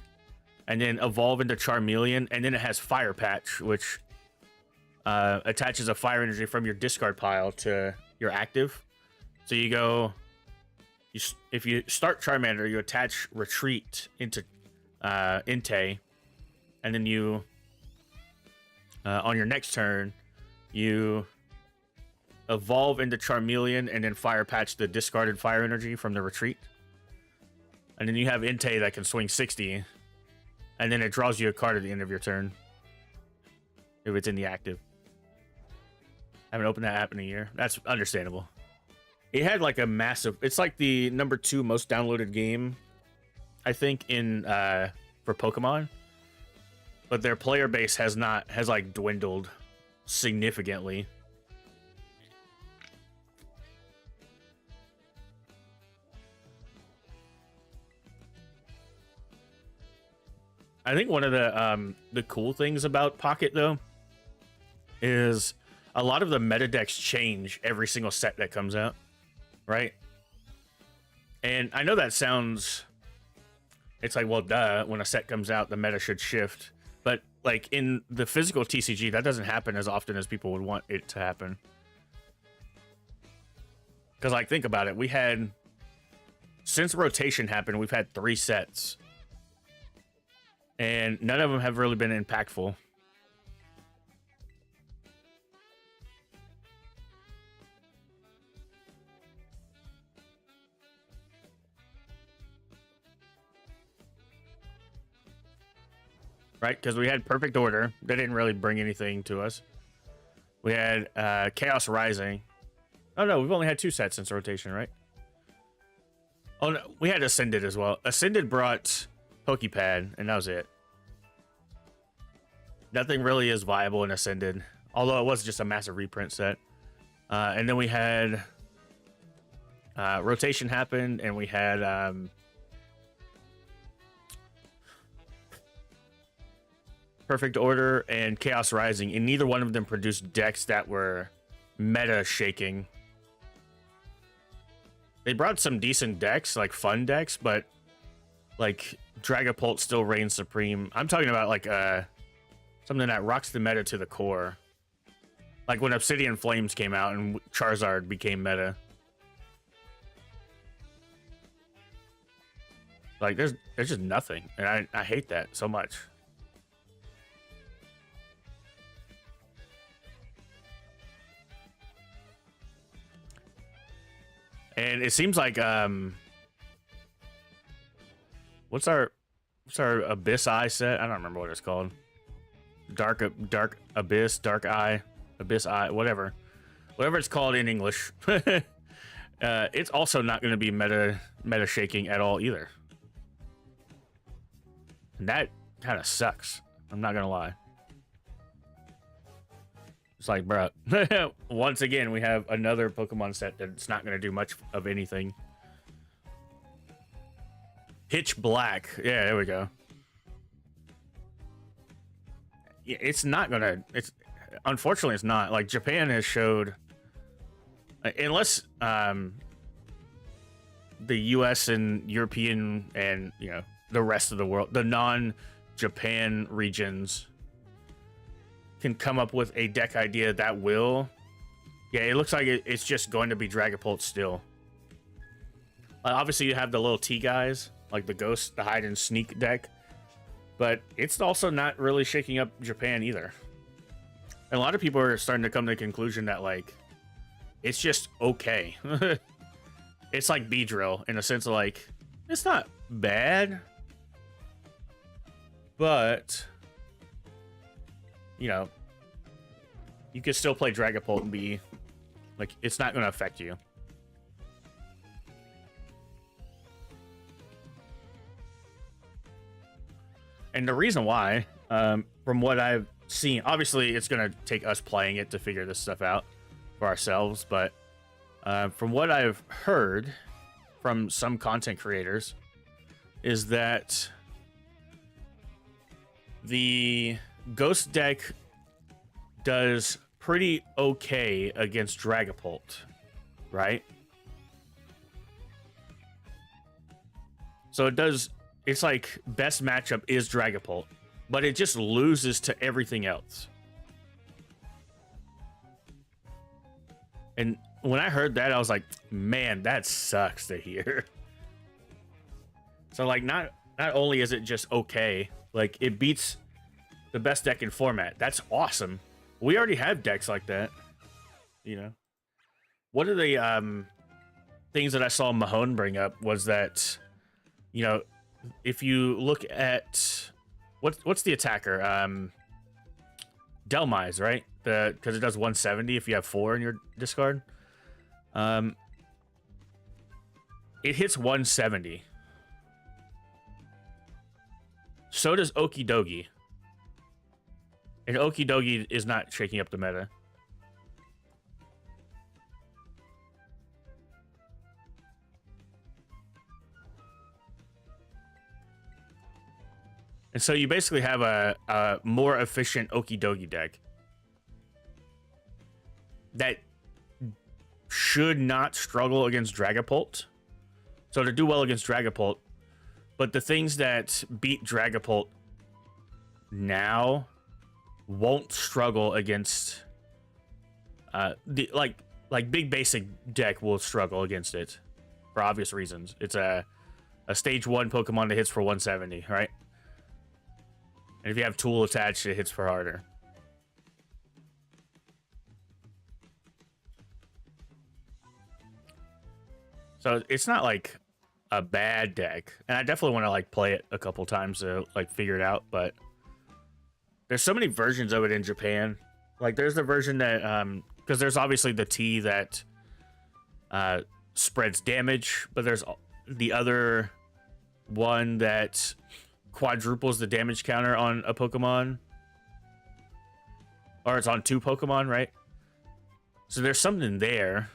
and then evolve into Charmeleon, and then it has Fire Patch, which attaches a fire energy from your discard pile to your active. So you go, if you start Charmander, you attach Retreat into Entei, and then you on your next turn you evolve into Charmeleon and then fire patch the discarded fire energy from the Retreat. And then you have Entei that can swing 60. And then it draws you a card at the end of your turn. If it's in the active. I haven't opened that app in a year. That's understandable. It had like a massive... It's like the #2 most downloaded game, I think, in for Pokemon. But their player base has like dwindled significantly. I think one of the cool things about Pocket, though, is a lot of the meta decks change every single set that comes out, right? And I know that sounds... It's like, well, duh, when a set comes out, the meta should shift. But, like, in the physical TCG, that doesn't happen as often as people would want it to happen. Because, like, think about it. We had... Since rotation happened, we've had 3 sets. And none of them have really been impactful. Right? Because we had Perfect Order. They didn't really bring anything to us. We had Chaos Rising. Oh, no. We've only had 2 sets since rotation, right? Oh, no. We had Ascended as well. Ascended brought... Pokepad, and that was it. Nothing really is viable in Ascended, although it was just a massive reprint set. And then we had rotation happened, and we had Perfect Order and Chaos Rising, and neither one of them produced decks that were meta shaking. They brought some decent decks, like fun decks, but like Dragapult still reigns supreme. I'm talking about like something that rocks the meta to the core. Like when Obsidian Flames came out and Charizard became meta. Like there's just nothing. And I hate that so much. And it seems like what's our Abyss Eye set? I don't remember what it's called. Dark Abyss, Dark Eye, Abyss Eye, whatever it's called in English. It's also not going to be meta shaking at all either. And that kind of sucks. I'm not gonna lie. It's like, bro, once again we have another Pokemon set that's not gonna do much of anything. Pitch Black. Yeah, there we go. Yeah, it's not gonna... Unfortunately, it's not. Like, Japan has showed... Unless the US and European and, you know, the rest of the world, the non-Japan regions can come up with a deck idea that will... Yeah, it looks like it's just going to be Dragapult still. Obviously, you have the little T guys, like the Ghost, the Hide and Sneak deck. But it's also not really shaking up Japan either. And a lot of people are starting to come to the conclusion that, like, it's just okay. It's like Beedrill in a sense of, like, it's not bad. But, you know, you could still play Dragapult and be, like, it's not going to affect you. And the reason why, from what I've seen, obviously it's going to take us playing it to figure this stuff out for ourselves, but from what I've heard from some content creators is that the Ghost deck does pretty okay against Dragapult, right? So it does... It's like best matchup is Dragapult, but it just loses to everything else. And when I heard that, I was like, man, that sucks to hear. So like not only is it just okay, like it beats the best deck in format. That's awesome. We already have decks like that, you know. One of the things that I saw Mahone bring up was that you know, if you look at what's the attacker? Delmise, right? Because it does 170 if you have 4 in your discard. It hits 170. So does Okidogi. And Okidogi is not shaking up the meta. And so you basically have a more efficient Okidogi deck that should not struggle against Dragapult. So to do well against Dragapult, but the things that beat Dragapult now won't struggle against the like big basic deck will struggle against it for obvious reasons. It's a stage 1 Pokemon that hits for 170, right? And if you have Tool attached, it hits for harder. So it's not like a bad deck, and I definitely want to like play it a couple times to like figure it out. But there's so many versions of it in Japan. Like there's the version that because there's obviously the T that spreads damage, but there's the other one that quadruples the damage counter on a Pokemon, or it's on 2 Pokemon, right? So there's something there.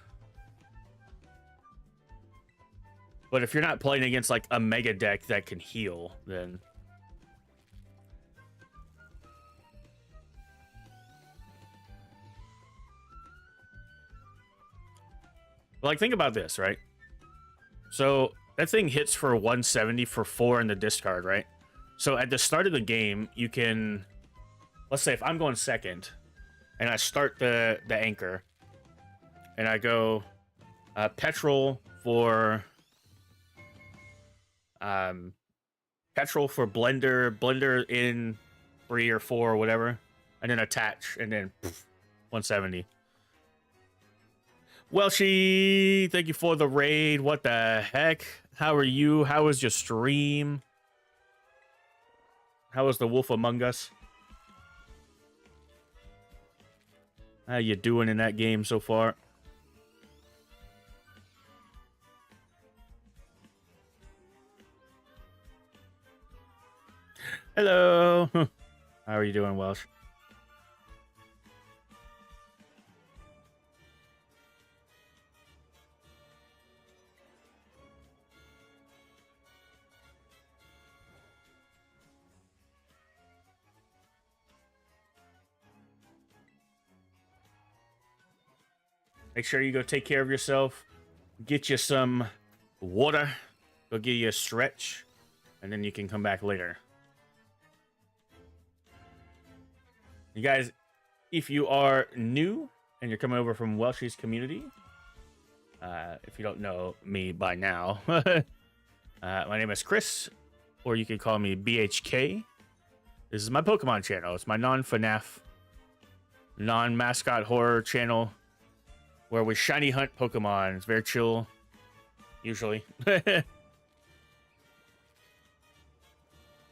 But if you're not playing against like a mega deck that can heal, then like think about this, right? So that thing hits for 170 for 4 in the discard, right? So at the start of the game, you can, let's say if I'm going second and I start the anchor and I go petrol for blender in 3 or 4 or whatever, and then attach, and then poof, 170. Welshie, thank you for the raid. What the heck? How are you? How was your stream? How was the Wolf Among Us? How you doing in that game so far? Hello. How are you doing, Welsh? Make sure you go take care of yourself. Get you some water. Go get you a stretch. And then you can come back later. You guys, if you are new and you're coming over from Welshie's community, if you don't know me by now, my name is Chris, or you can call me BHK. This is my Pokemon channel. It's my non-FNAF, non-mascot horror channel where we shiny hunt Pokemon. It's very chill, usually. I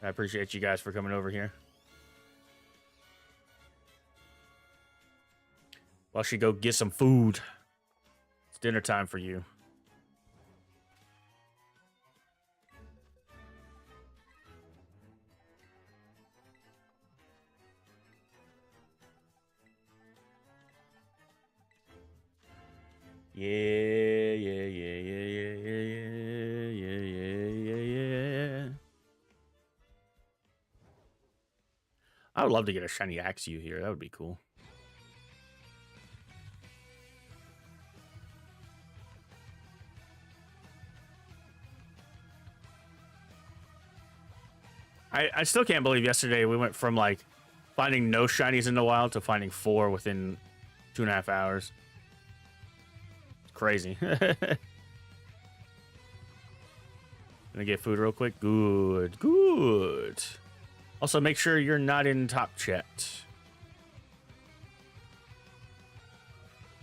appreciate you guys for coming over here. Well, she go get some food. It's dinner time for you. Yeah. I would love to get a shiny Axew here. That would be cool. I still can't believe yesterday we went from like finding no shinies in the wild to finding 4 within 2.5 hours. It's crazy. Gonna get food real quick. Good. Also, make sure you're not in top chat.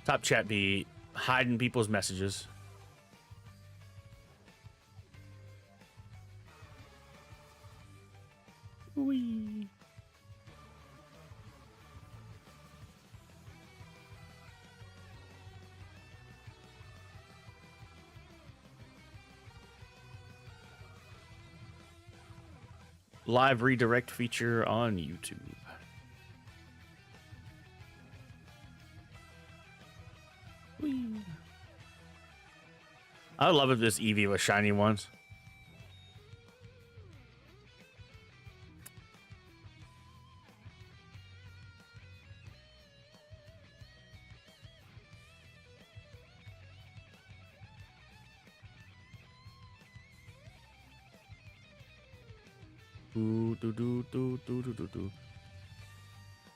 Top chat be hiding people's messages. Whee. Live redirect feature on YouTube. Whee. I would love if this Eevee was shiny ones.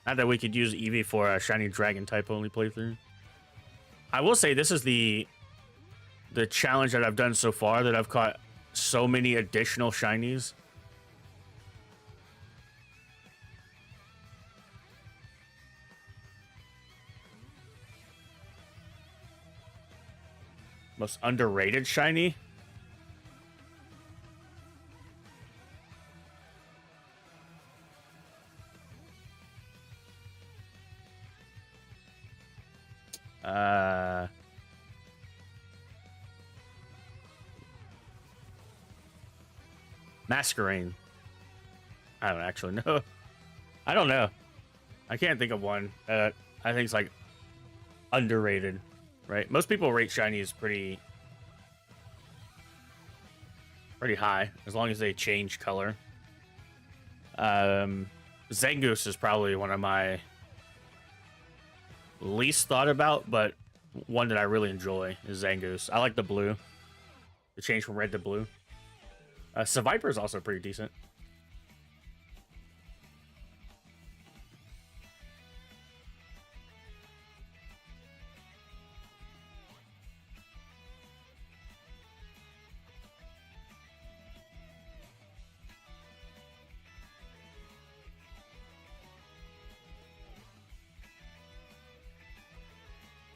Not that we could use Eevee for a shiny dragon type only playthrough. I will say this is the challenge that I've done so far, that I've caught so many additional shinies. Most underrated shiny? Masquerain. I don't actually know. I don't know. I can't think of one. I think it's like underrated, right? Most people rate shinies pretty high, as long as they change color. Zangoose is probably one of my least thought about, but one that I really enjoy is Zangoose. I like the blue. The change from red to blue. Seviper is also pretty decent.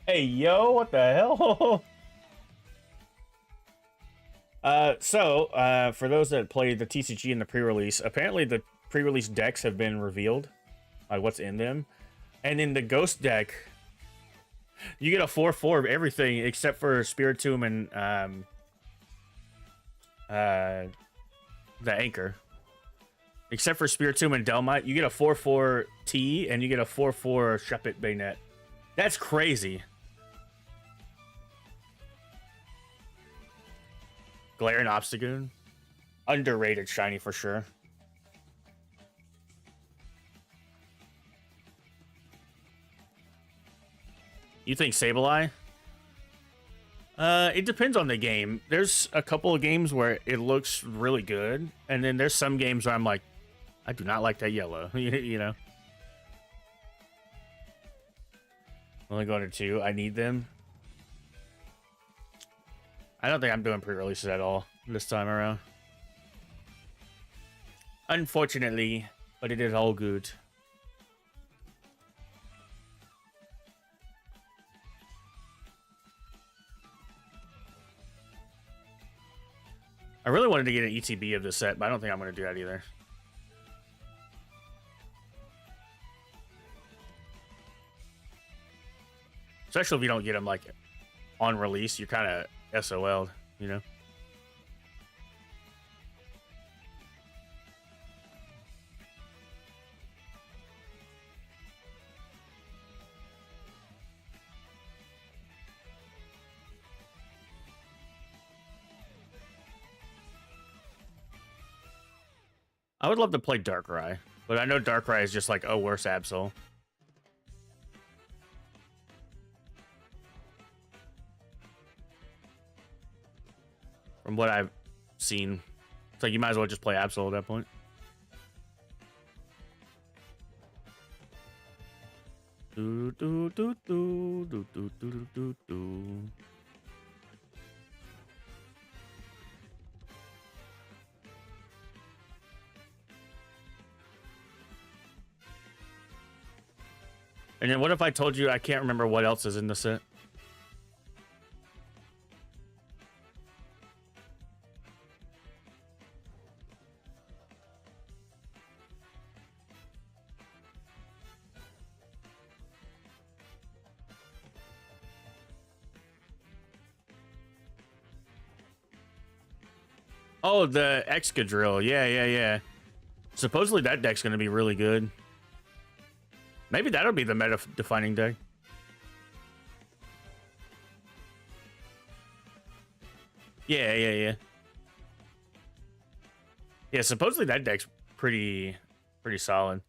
Hey, yo, what the hell? For those that played the TCG in the pre-release, apparently the pre-release decks have been revealed, like what's in them. And in the Ghost deck, you get a 4/4 of everything except for Spiritomb and the Anchor. Except for Spiritomb and Delmite, you get a 4/4 T and you get a 4/4 Shuppet Bayonet. That's crazy. Glaring Obstagoon. Underrated shiny for sure. You think Sableye? It depends on the game. There's a couple of games where it looks really good, and then there's some games where I'm like, I do not like that yellow, you know? Only going to 2. I need them. I don't think I'm doing pre-releases at all this time around. Unfortunately, but it is all good. I really wanted to get an ETB of this set, but I don't think I'm going to do that either. Especially if you don't get them, like, on release, you're kind of SOL'd, you know? I would love to play Darkrai, but I know Darkrai is just like a worse Absol. From what I've seen, it's like you might as well just play Absol at that point. Do do do do do do do do do. And then what if I told you I can't remember what else is in the set? Oh, the Excadrill. Yeah, yeah, yeah. Supposedly that deck's going to be really good. Maybe that'll be the meta-defining deck. Yeah, yeah, yeah. Yeah, supposedly that deck's pretty solid.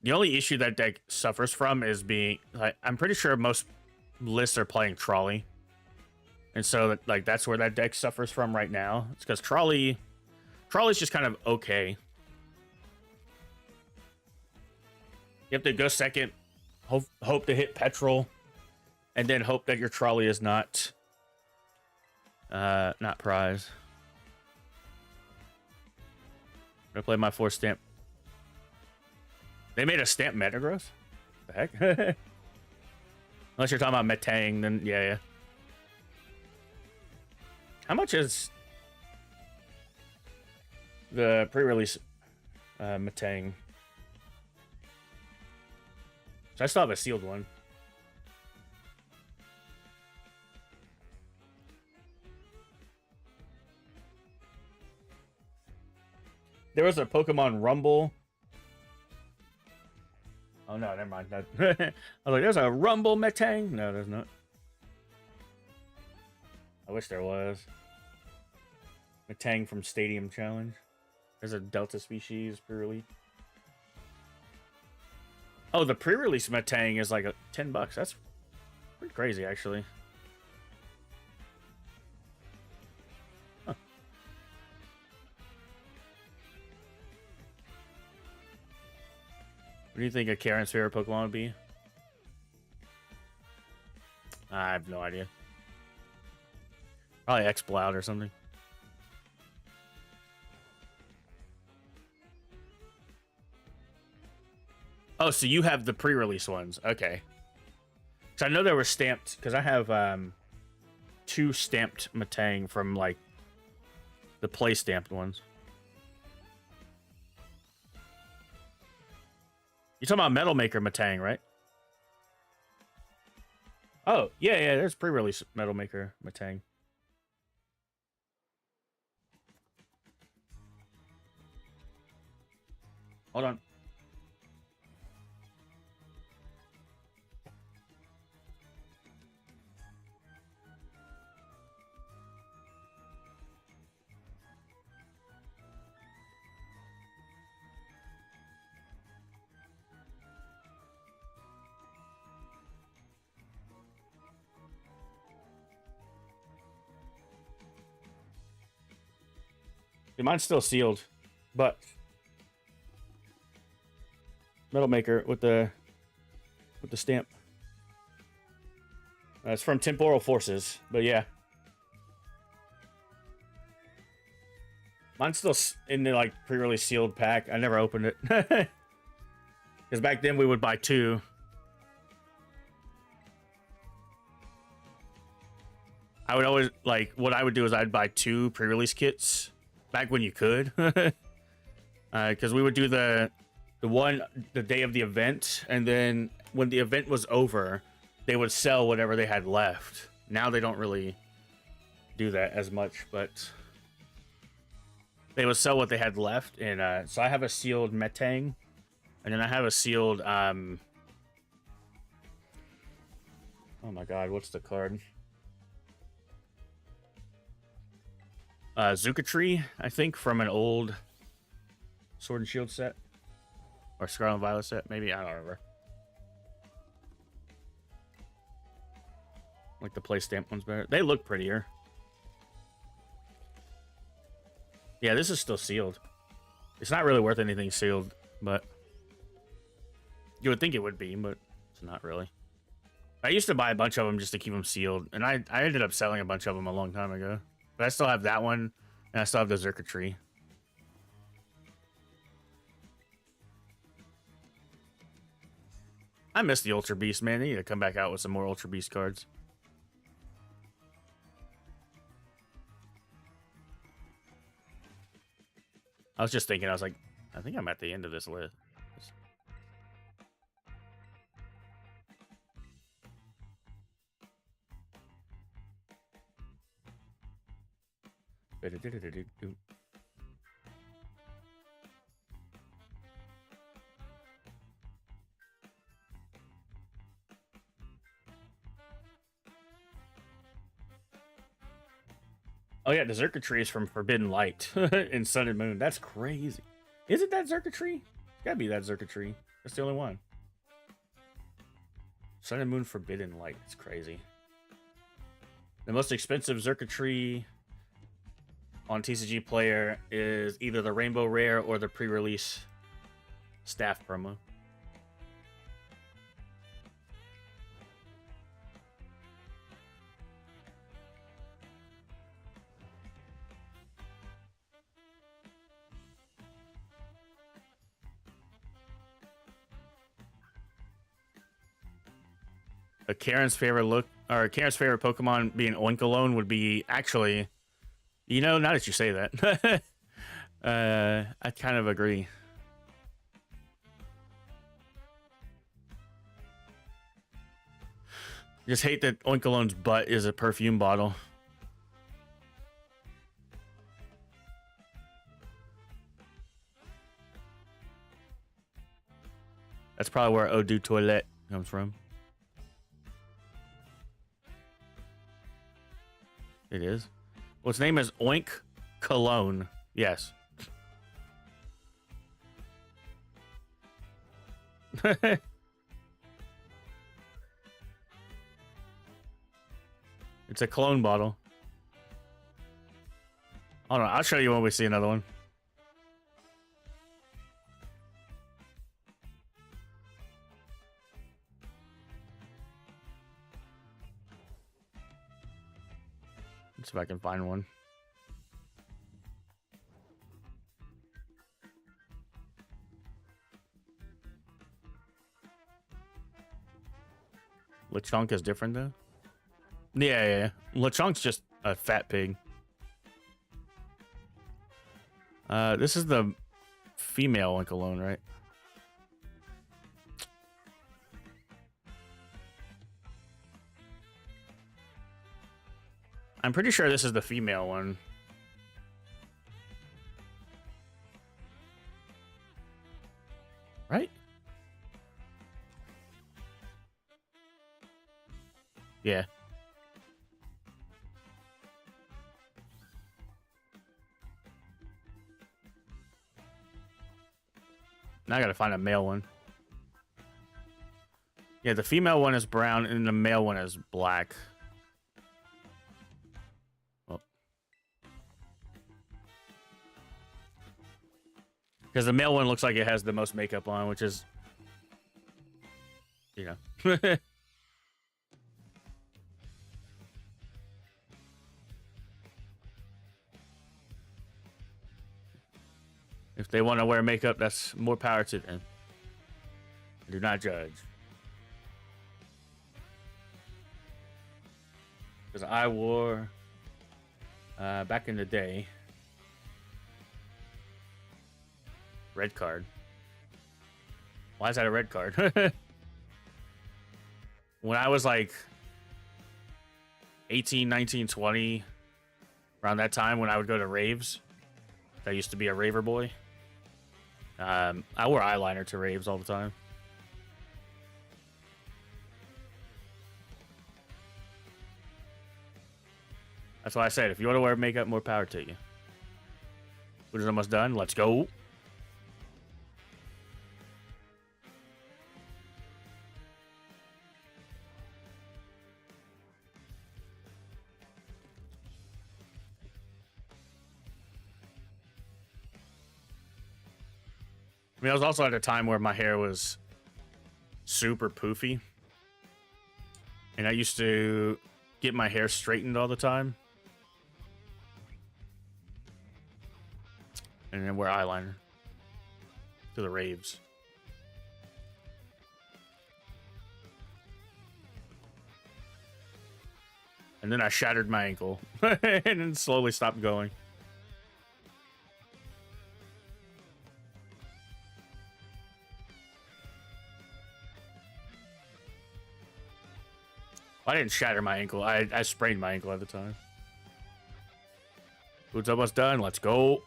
The only issue that deck suffers from is being like, I'm pretty sure most lists are playing Trolley, and so like that's where that deck suffers from right now. It's because Trolley's just kind of okay. You have to go second, hope to hit Petrol, and then hope that your Trolley is not prize. I'm gonna play my 4 stamp. They made a stamp Metagross? The heck? Unless you're talking about Metang, then yeah, yeah. How much is the pre-release Metang? So I still have a sealed one. There was a Pokemon Rumble. Oh no, never mind. I was like, there's a Rumble Metang? No, there's not. I wish there was. Metang from Stadium Challenge. There's a Delta species pre-release. Oh, the pre-release Metang is like $10. That's pretty crazy, actually. Huh. What do you think a Karen's favorite Pokemon would be? I have no idea. Probably X-Bloud or something. Oh, so you have the pre-release ones. Okay. So I know they were stamped, because I have 2 stamped Metang from, like, the play-stamped ones. You're talking about Metal Maker Metang, right? Oh, yeah, yeah, there's pre-release Metal Maker Metang. Hold on. Dude, mine's still sealed, but Metal Maker with the stamp. It's from Temporal Forces, but yeah. Mine's still in the like pre-release sealed pack. I never opened it. Because back then we would buy 2. I would always, like, what I would do is I'd buy 2 pre-release kits back when you could. Because we would do the day of the event, and then when the event was over, they would sell whatever they had left. Now they don't really do that as much, but they would sell what they had left. And so I have a sealed Metang, and then I have a sealed oh my god, what's the card? Zucatree, I think, from an old Sword and Shield set. Or Scarlet and Violet set, maybe? I don't remember. Like the play stamp one's better. They look prettier. Yeah, this is still sealed. It's not really worth anything sealed, but you would think it would be, but it's not really. I used to buy a bunch of them just to keep them sealed, and I ended up selling a bunch of them a long time ago. But I still have that one, and I still have the Zucatree. I miss the Ultra Beast, man. They need to come back out with some more Ultra Beast cards. I was just thinking, I was like, I think I'm at the end of this list. Oh yeah, the Zerka is from Forbidden Light in Sun and Moon. That's crazy. Is it that Zerka tree? Gotta be that Zerka tree. That's the only one. Sun and Moon Forbidden Light. It's crazy. The most expensive Zerka tree on TCG Player is either the Rainbow Rare or the pre-release staff promo. Karen's favorite Pokemon being Oinkologne would be actually, you know, now that you say that, I kind of agree. Just hate that Oinkologne's butt is a perfume bottle. That's probably where Eau de Toilette comes from. It is. Well, its name is Oink Cologne. Yes. It's a cologne bottle. Hold on, I'll show you when we see another one. Let's see if I can find one. Lechonk is different though. Yeah. Lechonk's just a fat pig. This is the female Oinkologne, right? I'm pretty sure this is the female one. Right? Yeah. Now I gotta find a male one. Yeah, the female one is brown and the male one is black. Oh. Because the male one looks like it has the most makeup on, which is, you know. If they want to wear makeup, that's more power to them. Do not judge. Because I wore, back in the day, red card. Why is that a red card? When I was like 18, 19, 20, around that time when I would go to raves, I used to be a raver boy. I wore eyeliner to raves all the time. That's why I said, if you want to wear makeup, more power to you. Food is almost done. Let's go. I mean, I was also at a time where my hair was super poofy. And I used to get my hair straightened all the time. And then wear eyeliner to the raves. And then I shattered my ankle and then slowly stopped going. I didn't shatter my ankle. I sprained my ankle at the time. Food's almost done. Let's go.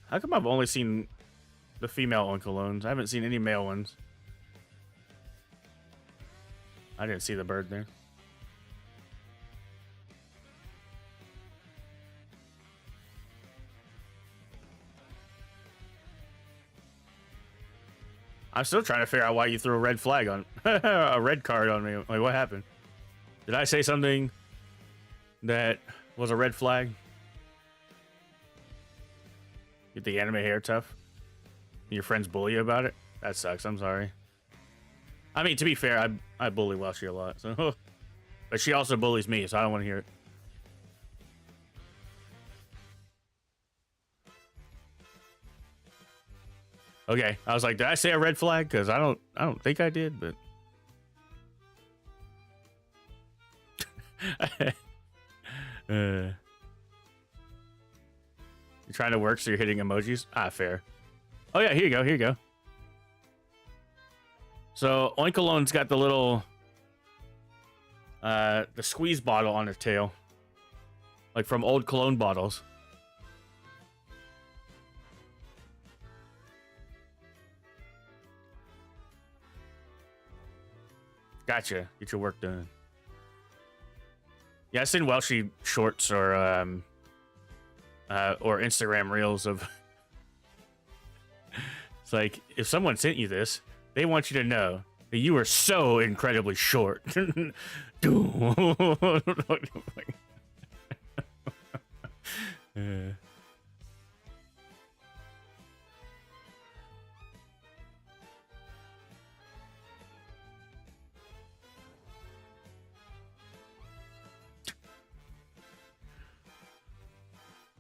How come I've only seen the female Oinkolones? I haven't seen any male ones. I didn't see the bird there. I'm still trying to figure out why you threw a red flag on a red card on me. Like, what happened? Did I say something that was a red flag? Get the anime hair tough? Your friends bully you about it? That sucks. I'm sorry. I mean, to be fair, I bully Welshie a lot, so but she also bullies me, so I don't want to hear it. Okay, I was like, did I say a red flag? Because I don't think I did, but you're trying to work, so you're hitting emojis. Ah, fair. Oh yeah, here you go. Here you go. So Oinkolone's got the little the squeeze bottle on his tail, like from old cologne bottles. Gotcha. Get your work done. Yeah, I've seen Welshie shorts or Instagram reels of. It's like, if someone sent you this, they want you to know that you are so incredibly short.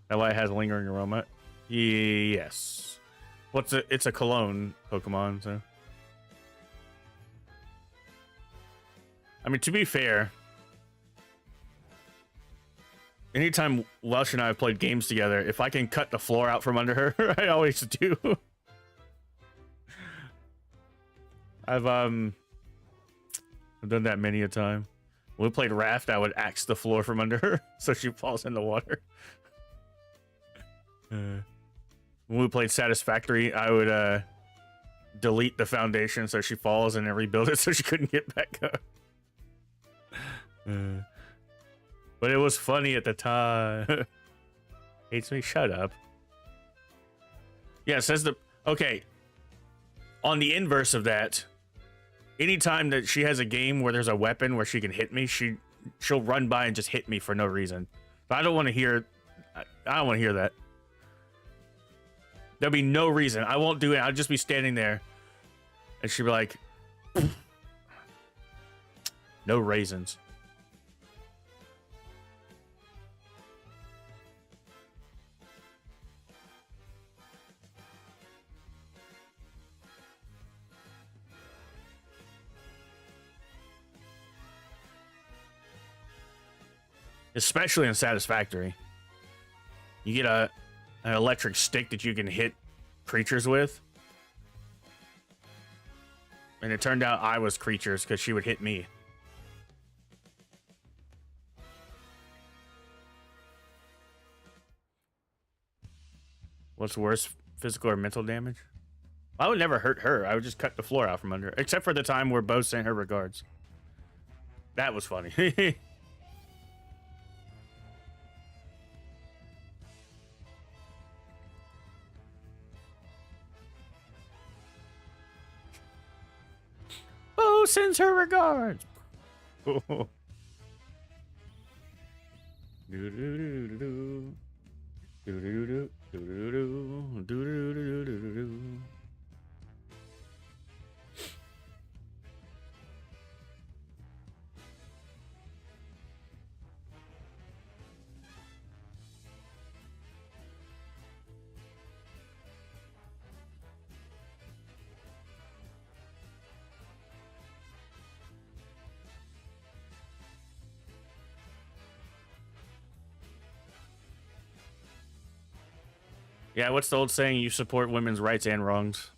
That why it has lingering aroma? Yes. It's a cologne Pokemon, so. I mean, to be fair, anytime Welsh and I have played games together, if I can cut the floor out from under her, I always do. I've done that many a time. When we played Raft, I would axe the floor from under her so she falls in the water. When we played Satisfactory, I would delete the foundation so she falls and then rebuild it so she couldn't get back up. But it was funny at the time. Hates me? Shut up. Yeah, it says the... Okay. On the inverse of that, anytime that she has a game where there's a weapon where she can hit me, she'll run by and just hit me for no reason. But I don't want to hear... I don't want to hear that. There'll be no reason. I won't do it. I'll just be standing there. And she'll be like... No raisins. Especially in Satisfactory. You get an electric stick that you can hit creatures with. And it turned out I was creatures because she would hit me. What's worse, physical or mental damage? I would never hurt her. I would just cut the floor out from under her. Except for the time where Bo sent her regards. That was funny. Bo sends her regards. Do do do do do. Do do do do do do do do do do. Yeah, what's the old saying? You support women's rights and wrongs.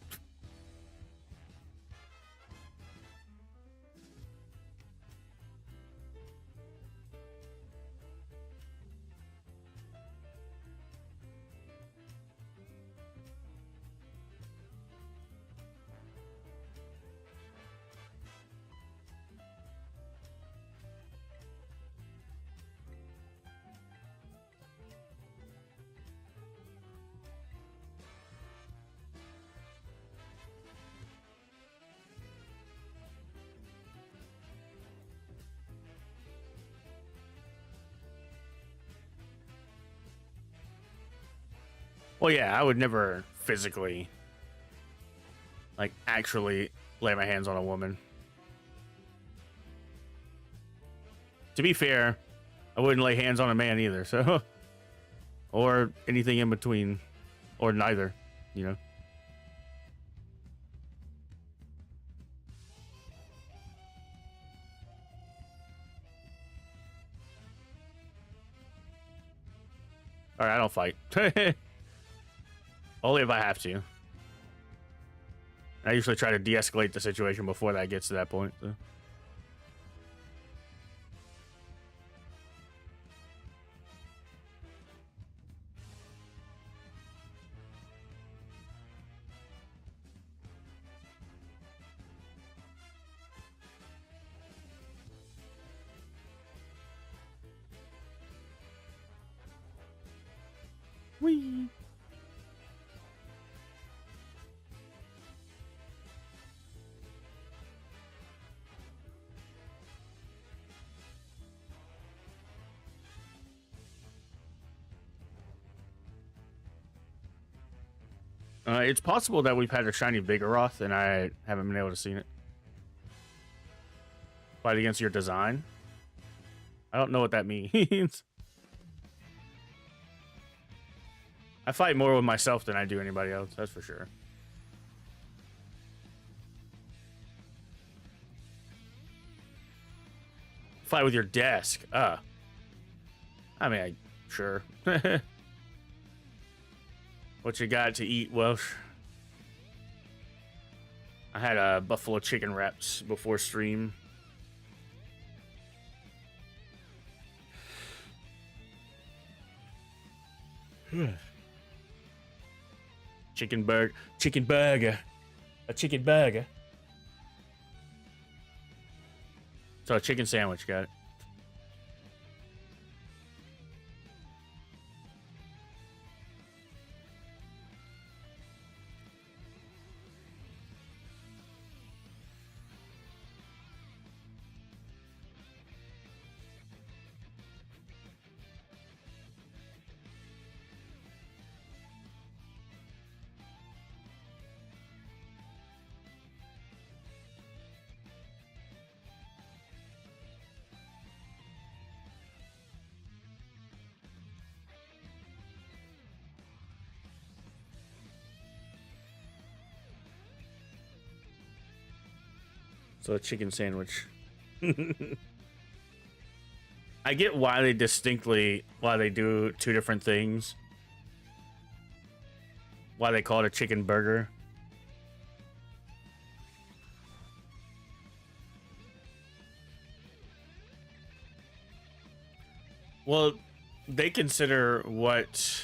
Well, yeah, I would never physically, like, actually lay my hands on a woman. To be fair, I wouldn't lay hands on a man either, so... or anything in between. Or neither, you know? Alright, I don't fight. Only if I have to. I usually try to de-escalate the situation before that gets to that point, so. Whee! It's possible that we've had a shiny Vigoroth and I haven't been able to see it. Fight against your design? I don't know what that means. I fight more with myself than I do anybody else, that's for sure. Fight with your desk. I mean, sure. What you got to eat, Welsh? I had a buffalo chicken wraps before stream. Chicken burger. A chicken burger. So a chicken sandwich, got it. So a chicken sandwich. I get why they do two different things. Why they call it a chicken burger. Well, they consider what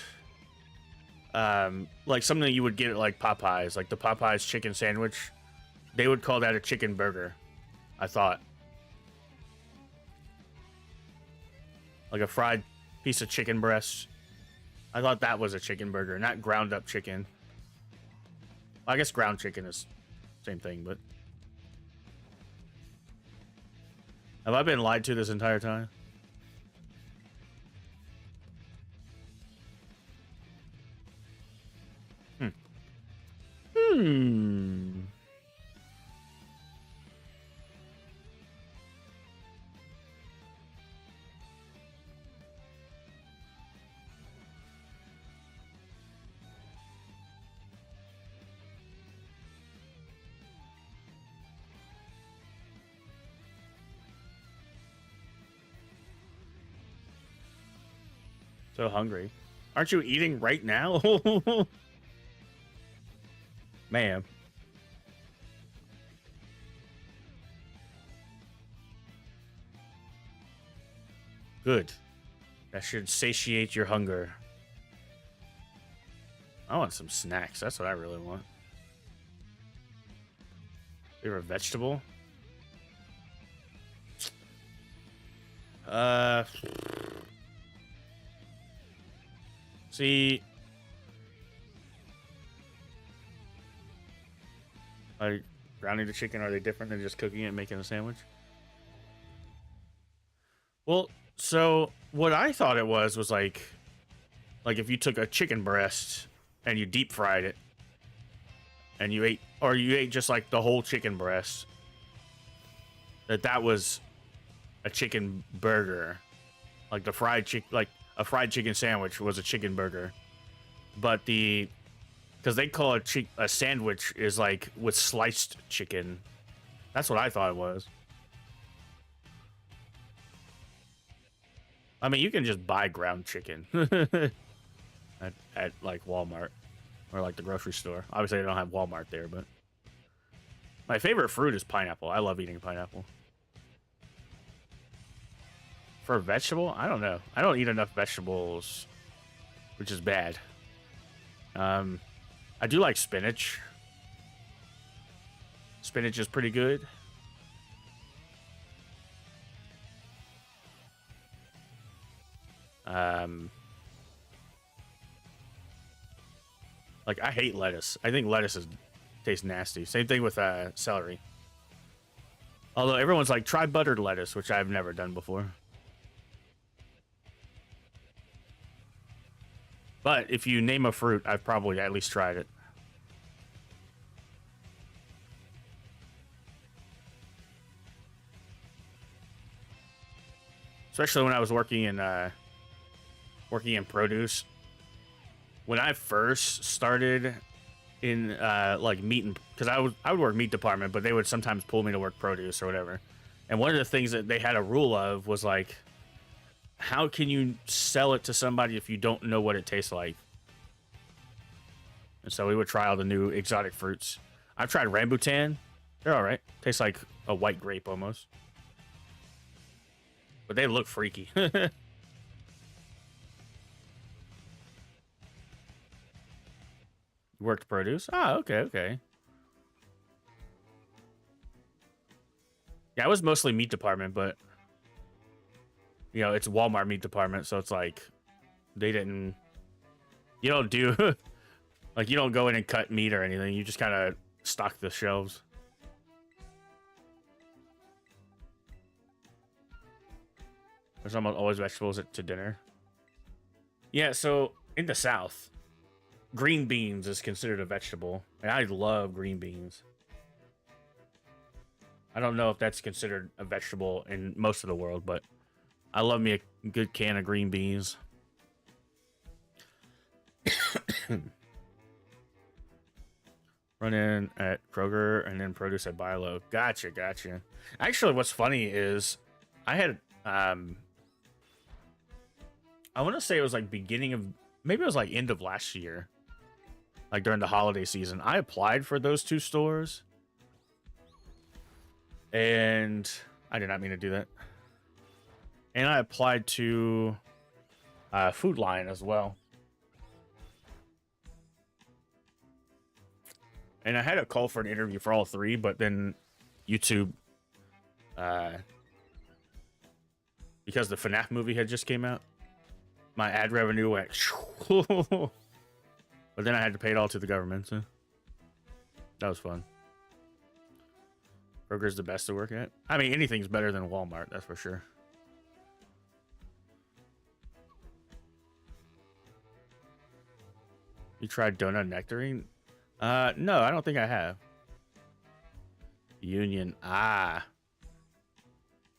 like something that you would get at like Popeyes, like the Popeyes chicken sandwich. They would call that a chicken burger, I thought. Like a fried piece of chicken breast. I thought that was a chicken burger, not ground up chicken. I guess ground chicken is same thing, but... Have I been lied to this entire time? So hungry. Aren't you eating right now? Ma'am. Good. That should satiate your hunger. I want some snacks. That's what I really want. Favorite vegetable? See, like browning the chicken, are they different than just cooking it and making a sandwich? Well, so what I thought it was like if you took a chicken breast and you deep fried it, and you ate just like the whole chicken breast, that was a chicken burger. Like the like a fried chicken sandwich was a chicken burger. But because they call a sandwich is like with sliced chicken. That's what I thought it was. I mean, you can just buy ground chicken at like Walmart or like the grocery store. Obviously, they don't have Walmart there, but my favorite fruit is pineapple. I love eating pineapple. For a vegetable, I don't know. I don't eat enough vegetables, which is bad. I do like spinach. Spinach is pretty good. Like I hate lettuce. I think lettuce tastes nasty. Same thing with celery. Although everyone's like, try buttered lettuce, which I've never done before. But if you name a fruit, I've probably at least tried it. Especially when I was working in produce. When I first started in like meat, and because I would work meat department, but they would sometimes pull me to work produce or whatever. And one of the things that they had a rule of was like, how can you sell it to somebody if you don't know what it tastes like? And so we would try all the new exotic fruits. I've tried rambutan. They're all right. Tastes like a white grape almost. But they look freaky. Worked produce? Ah, okay, okay. Yeah, I was mostly meat department, but you know, it's Walmart meat department, so it's like they didn't. You don't do like you don't go in and cut meat or anything. You just kind of stock the shelves. There's almost always vegetables to dinner. Yeah, so in the South, green beans is considered a vegetable, and I love green beans. I don't know if that's considered a vegetable in most of the world, but I love me a good can of green beans. Run in at Kroger and then produce at Buy Low. Gotcha, gotcha. Actually, what's funny is I had I want to say it was like beginning of, maybe it was like end of last year, like during the holiday season. I applied for those two stores, and I did not mean to do that. And I applied to Food Lion as well. And I had a call for an interview for all three, but then YouTube, because the FNAF movie had just came out, my ad revenue went. But then I had to pay it all to the government, so that was fun. Kroger's the best to work at. I mean, anything's better than Walmart, that's for sure. You tried donut nectarine? No, I don't think I have. Union. Ah.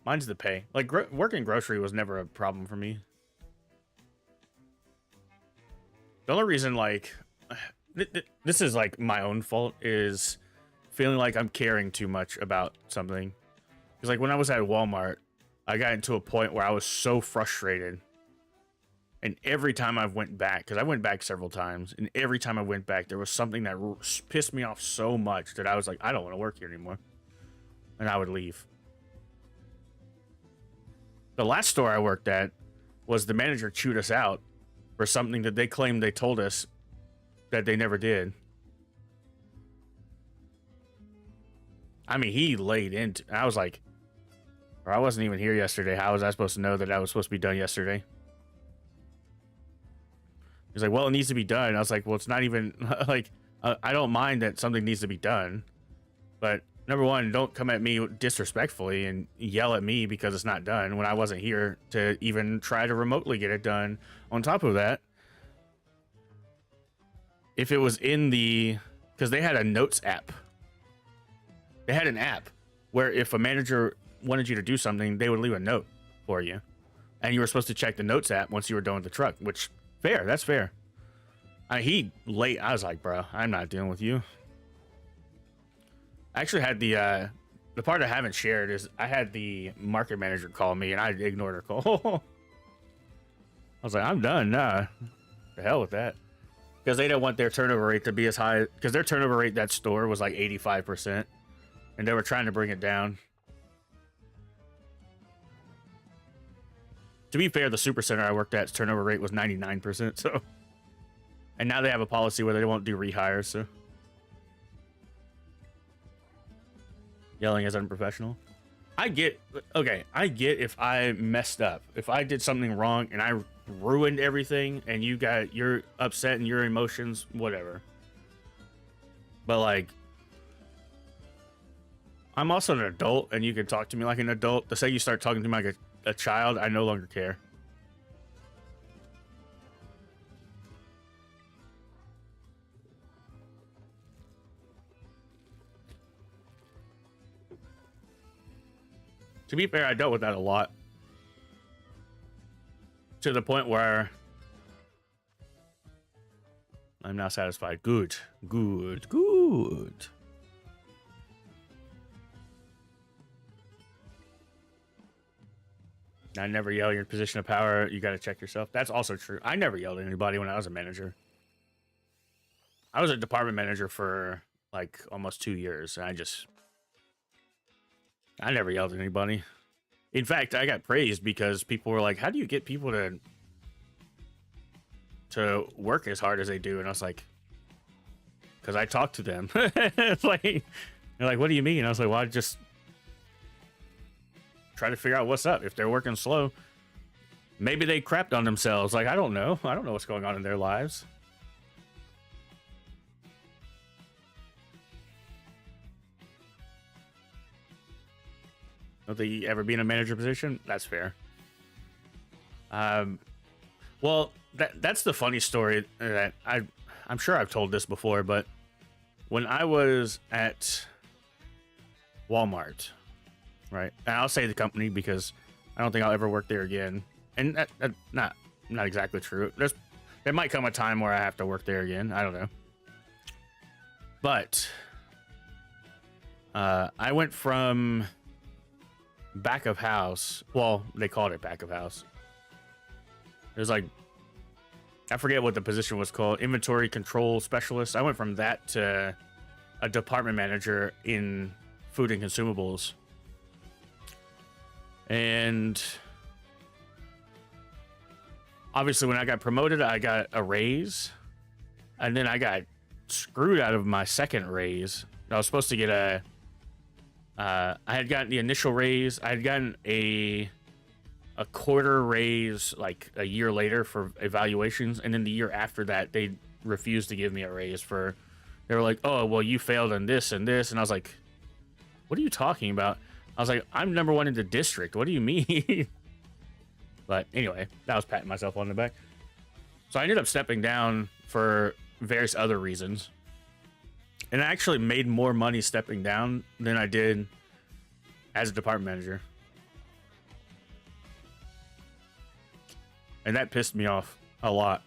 Mine's the pay. Like, working grocery was never a problem for me. The only reason, like, this is, like, my own fault, is feeling like I'm caring too much about something. Because, like, when I was at Walmart, I got into a point where I was so frustrated. And every time I went back, because I went back several times, and every time I went back, there was something that pissed me off so much that I was like, I don't want to work here anymore. And I would leave. The last store I worked at was the manager chewed us out for something that they claimed they told us that they never did. I mean, he laid into. I was like, or I wasn't even here yesterday. How was I supposed to know that that was supposed to be done yesterday? He's like, well, it needs to be done. I was like, well, it's not even like, I don't mind that something needs to be done, but number one, don't come at me disrespectfully and yell at me because it's not done when I wasn't here to even try to remotely get it done. On top of that, if it was in the, because they had a notes app. They had an app where if a manager wanted you to do something, they would leave a note for you. And you were supposed to check the notes app once you were done with the truck, which fair. That's fair. He late. I was like, bro, I'm not dealing with you. I actually had the part I haven't shared is I had the market manager call me and I ignored her call. I was like, I'm done. Nah, the hell with that. Because they don't want their turnover rate to be as high, because their turnover rate that store was like 85%, and they were trying to bring it down. To be fair, the super center I worked at's turnover rate was 99%. So, and now they have a policy where they won't do rehires. So, yelling is unprofessional. I get if I messed up, if I did something wrong and I ruined everything and you're upset and your emotions, whatever. But like, I'm also an adult and you can talk to me like an adult. The second you start talking to me like a child, I no longer care. To be fair, I dealt with that a lot. To the point where I'm now satisfied. Good. Good. Good. I never yell. You're in a position of power. You got to check yourself. That's also true. I never yelled at anybody when I was a manager. I was a department manager for like almost 2 years. And I never yelled at anybody. In fact, I got praised because people were like, how do you get people to work as hard as they do? And I was like, because I talk to them. It's like, they're like, what do you mean? And I was like, well, I just try to figure out what's up. If they're working slow, maybe they crapped on themselves. Like, I don't know. I don't know what's going on in their lives. Don't think you ever be in a manager position? That's fair. Well, that's the funny story that I'm sure I've told this before, but when I was at Walmart, right? And I'll say the company because I don't think I'll ever work there again. And that's not exactly true. There might come a time where I have to work there again. I don't know. But I went from back of house. Well, they called it back of house. It was like, I forget what the position was called. Inventory control specialist. I went from that to a department manager in food and consumables. And obviously when I got promoted, I got a raise. And then I got screwed out of my second raise. I was supposed to get I had gotten the initial raise. I had gotten a quarter raise like a year later for evaluations, and then the year after that they refused to give me a raise they were like, oh well, you failed on this and this, and I was like, what are you talking about? I was like, I'm number one in the district, what do you mean? But anyway, that was patting myself on the back. So I ended up stepping down for various other reasons. And I actually made more money stepping down than I did as a department manager. And that pissed me off a lot.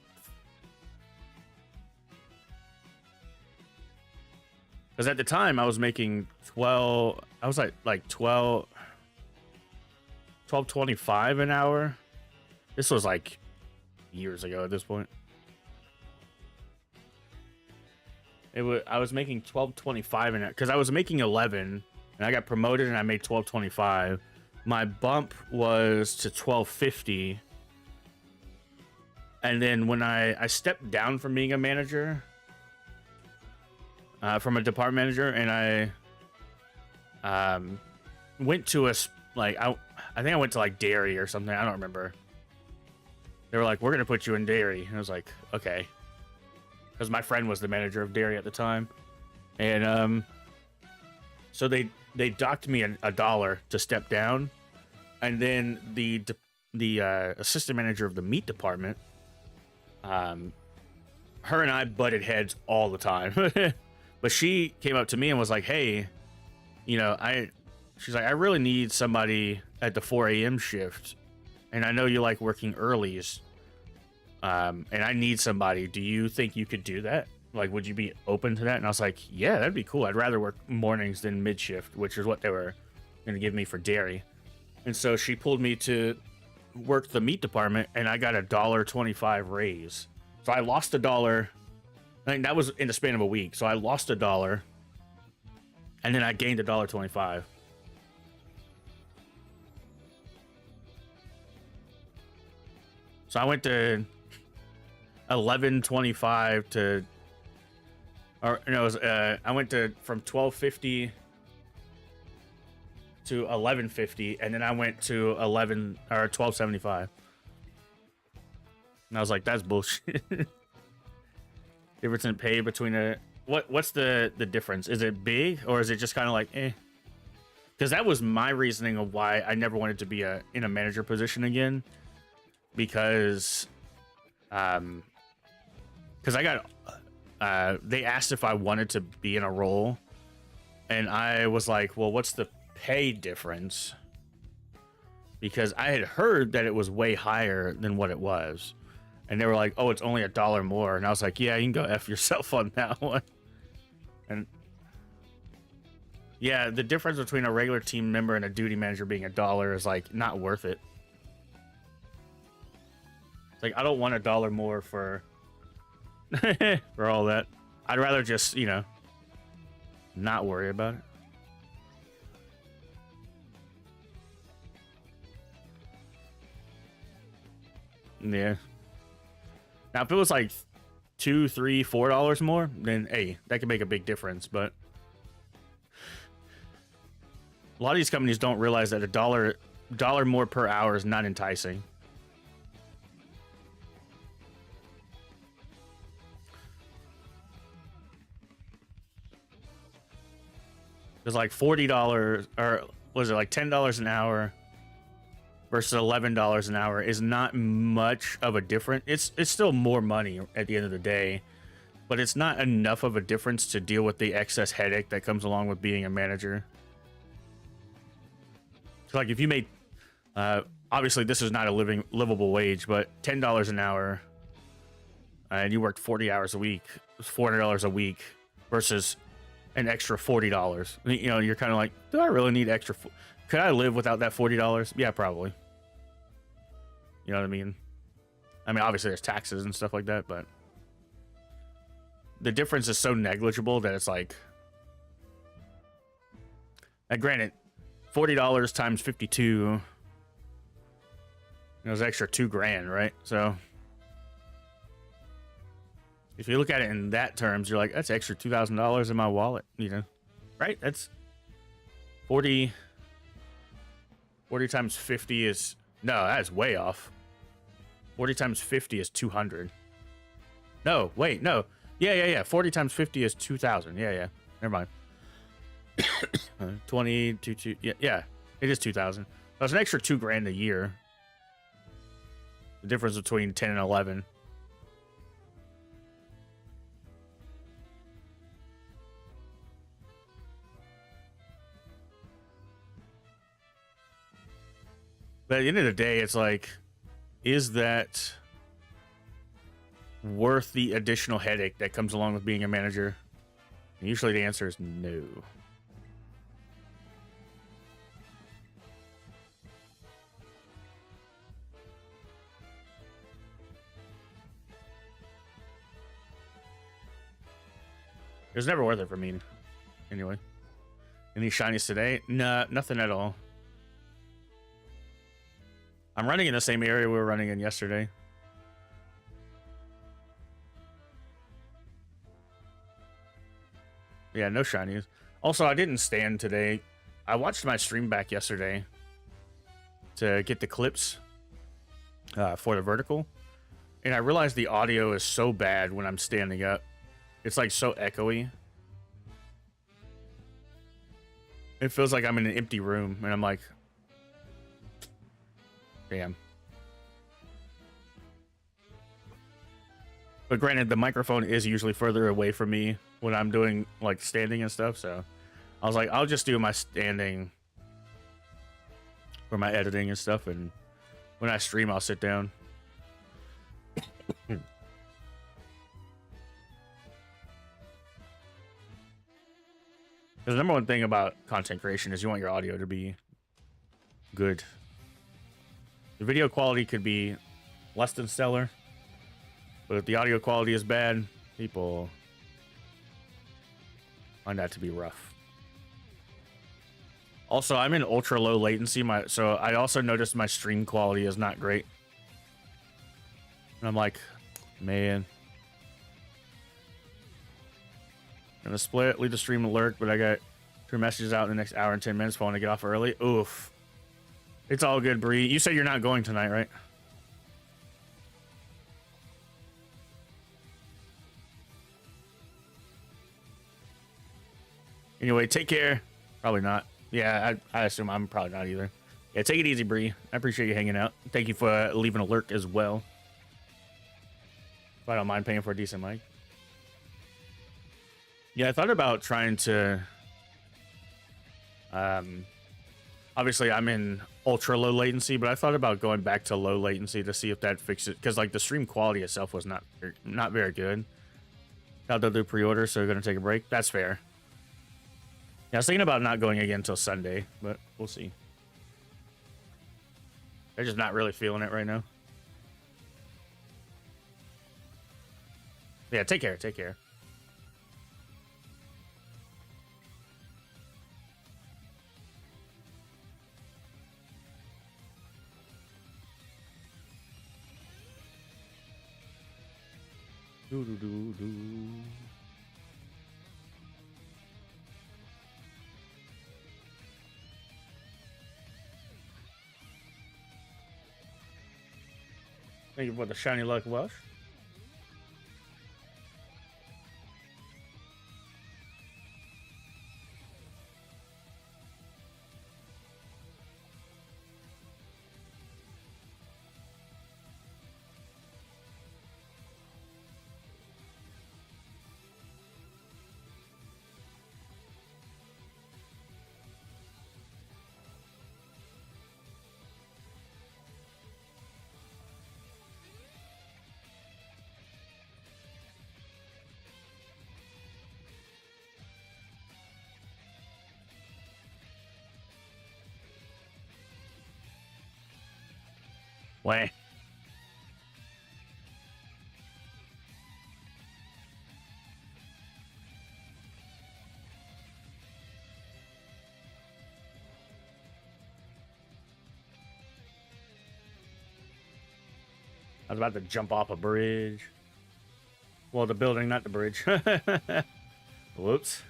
Because at the time I was making 12, I was like 12.25 an hour. This was like years ago at this point. I was making 12.25 an hour because I was making 11 and I got promoted and I made 12.25. My bump was to 12.50. And then when I stepped down from being a manager, from a department manager, and I went to I think I went to like dairy or something. I don't remember. They were like, we're going to put you in dairy. And I was like, okay. Because my friend was the manager of dairy at the time. And so they docked me $1 to step down. And then the assistant manager of the meat department her and I butted heads all the time. But she came up to me and was like, hey, you know, she's like, I really need somebody at the 4 a.m. shift. And I know you like working earlies. And I need somebody. Do you think you could do that? Like, would you be open to that? And I was like, yeah, that'd be cool. I'd rather work mornings than mid shift, which is what they were going to give me for dairy. And so she pulled me to work the meat department, and I got a $1.25 raise. So I lost $1. I think that was in the span of a week. So I lost $1, and then I gained $1.25. So I went to 11.25 to, or no, it was, I went to from 12.50 to 11.50, and then I went to 12.75. And I was like, that's bullshit. Difference in pay between what's the difference? Is it big, or is it just kind of like eh? Because that was my reasoning of why I never wanted to be in a manager position again. Because I got they asked if I wanted to be in a role, and I was like, well, what's the pay difference? Because I had heard that it was way higher than what it was, and they were like, oh, it's only $1 more. And I was like, yeah, you can go F yourself on that one. And yeah, the difference between a regular team member and a duty manager being $1 is like not worth it. It's like, I don't want $1 more for for all that. I'd rather just, you know, not worry about it. Yeah. Now, if it was like $2, $3, $4 more, then hey, that could make a big difference. But a lot of these companies don't realize that $1 more per hour is not enticing. It's like $40, or was it like $10 an hour versus $11 an hour is not much of a difference. It's still more money at the end of the day, but it's not enough of a difference to deal with the excess headache that comes along with being a manager. So like if you made, obviously this is not a livable wage, but $10 an hour, and you worked 40 hours a week, it's $400 a week versus an extra $40. You know, you're kind of like, do I really need extra? Could I live without that $40? Yeah, probably. You know what I mean? I mean, obviously there's taxes and stuff like that, but the difference is so negligible that it's like, and granted, $40 times 52, it was extra $2,000, right? So if you look at it in that terms, you're like, that's extra $2,000 in my wallet, you know, right? That's 40 times 50 is, no, that's way off. 40 times 50 is 200. No, wait, no. Yeah. 40 times 50 is 2,000. Yeah. Never mind. 20 to 2. Yeah. It is 2,000. That's an extra $2,000 a year. The difference between 10 and 11. But at the end of the day, it's like, is that worth the additional headache that comes along with being a manager? And usually the answer is no. It was never worth it for me. Anyway. Any shinies today? Nah, nothing at all. I'm running in the same area we were running in yesterday. Yeah, no shinies. Also, I didn't stand today. I watched my stream back yesterday to get the clips for the vertical. And I realized the audio is so bad when I'm standing up. It's like so echoey. It feels like I'm in an empty room, and I'm like, damn. But granted, the microphone is usually further away from me when I'm doing like standing and stuff. So I was like, I'll just do my standing for my editing and stuff. And when I stream, I'll sit down. Because the number one thing about content creation is you want your audio to be good. The video quality could be less than stellar, but if the audio quality is bad, people find that to be rough. Also, I'm in ultra low latency, so I also noticed my stream quality is not great. And I'm like, man. Gonna split, leave the stream alert, but I got 2 messages out in the next hour and 10 minutes if I want to get off early. Oof. It's all good, Bree. You said you're not going tonight, right? Anyway, take care. Probably not. Yeah, I assume I'm probably not either. Yeah, take it easy, Bree. I appreciate you hanging out. Thank you for leaving a lurk as well. If I don't mind paying for a decent mic. Yeah, I thought about trying to... obviously, I'm in ultra low latency, but I thought about going back to low latency to see if that fixes it. Because, like, the stream quality itself was not very good. Got to do pre-order, so we're going to take a break. That's fair. Yeah, I was thinking about not going again until Sunday, but we'll see. I'm just not really feeling it right now. Yeah, take care. Take care. Do do do do. Thank you for the shiny luck, Welsh. Way. I was about to jump off a bridge. Well, the building, not the bridge. Whoops.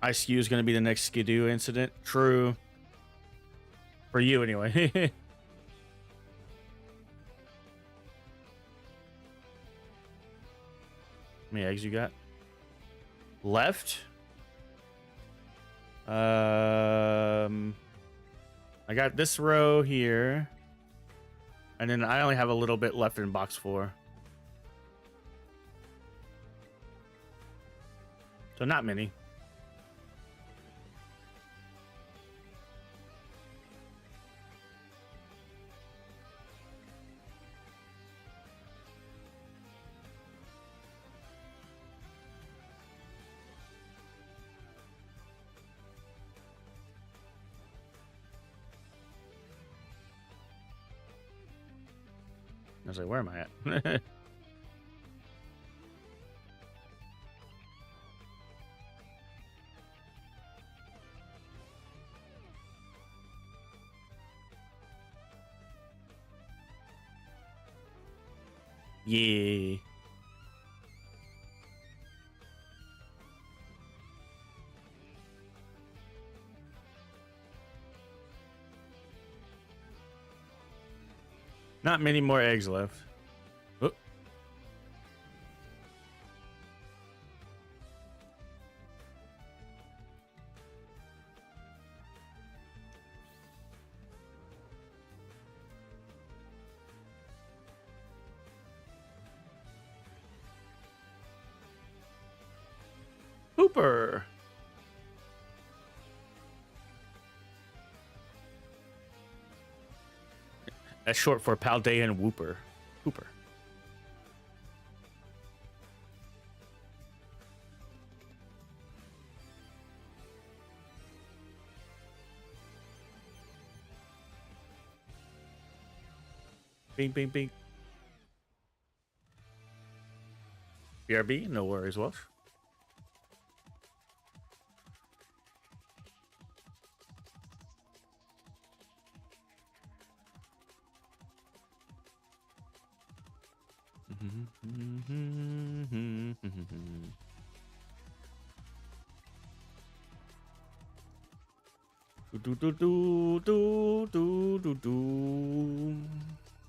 ICU is going to be the next Skidoo incident. True. For you, anyway. How many eggs you got? Left? I got this row here. And then I only have a little bit left in box 4. So not many. I was like, where am I at? Yeah. Not many more eggs left. Oh. Hooper. That's short for Paldean Whooper. Hooper. Bing, bing, bing. BRB, no worries, Welsh.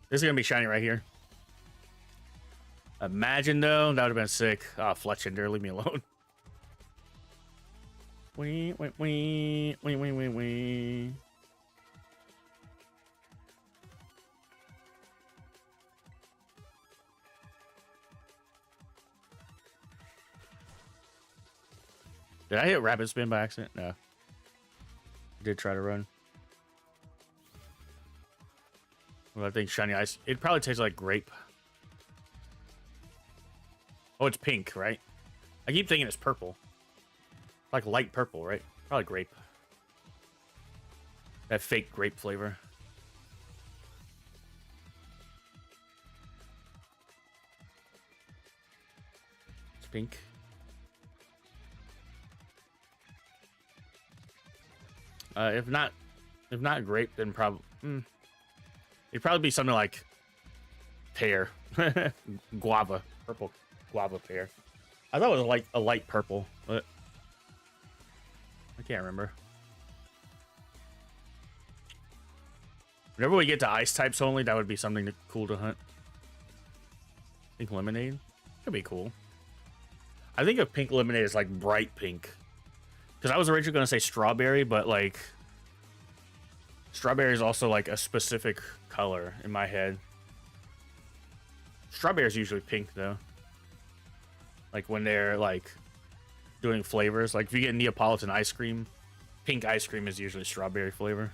This is gonna be shiny right here. Imagine though, that would have been sick. Ah, oh, Fletchender, leave me alone. Wee, wee, wee, wee, wee, wee, wee. Did I hit rapid spin by accident? No. I did try to run. Well, I think shiny ice. It probably tastes like grape. Oh, it's pink, right? I keep thinking it's purple. Like light purple, right? Probably grape. That fake grape flavor. It's pink. If not grape, then probably it'd probably be something like pear, guava, purple guava pear. I thought it was like a light purple, but I can't remember. Whenever we get to ice types only, that would be something cool to hunt. Pink lemonade could be cool. I think of pink lemonade as like bright pink. Because I was originally going to say strawberry, but, like, strawberry is also, like, a specific color in my head. Strawberry is usually pink, though. Like, when they're, like, doing flavors. Like, if you get Neapolitan ice cream, pink ice cream is usually strawberry flavor.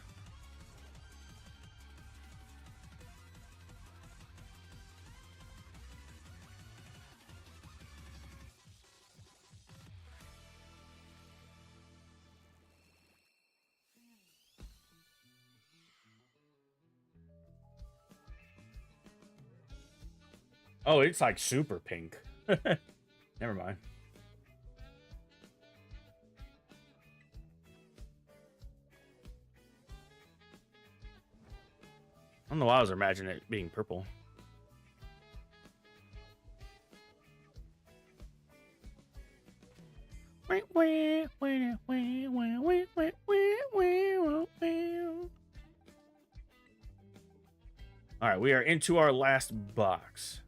Oh, it's like super pink. Never mind. I don't know why I was imagining it being purple. All right, we are into our last box.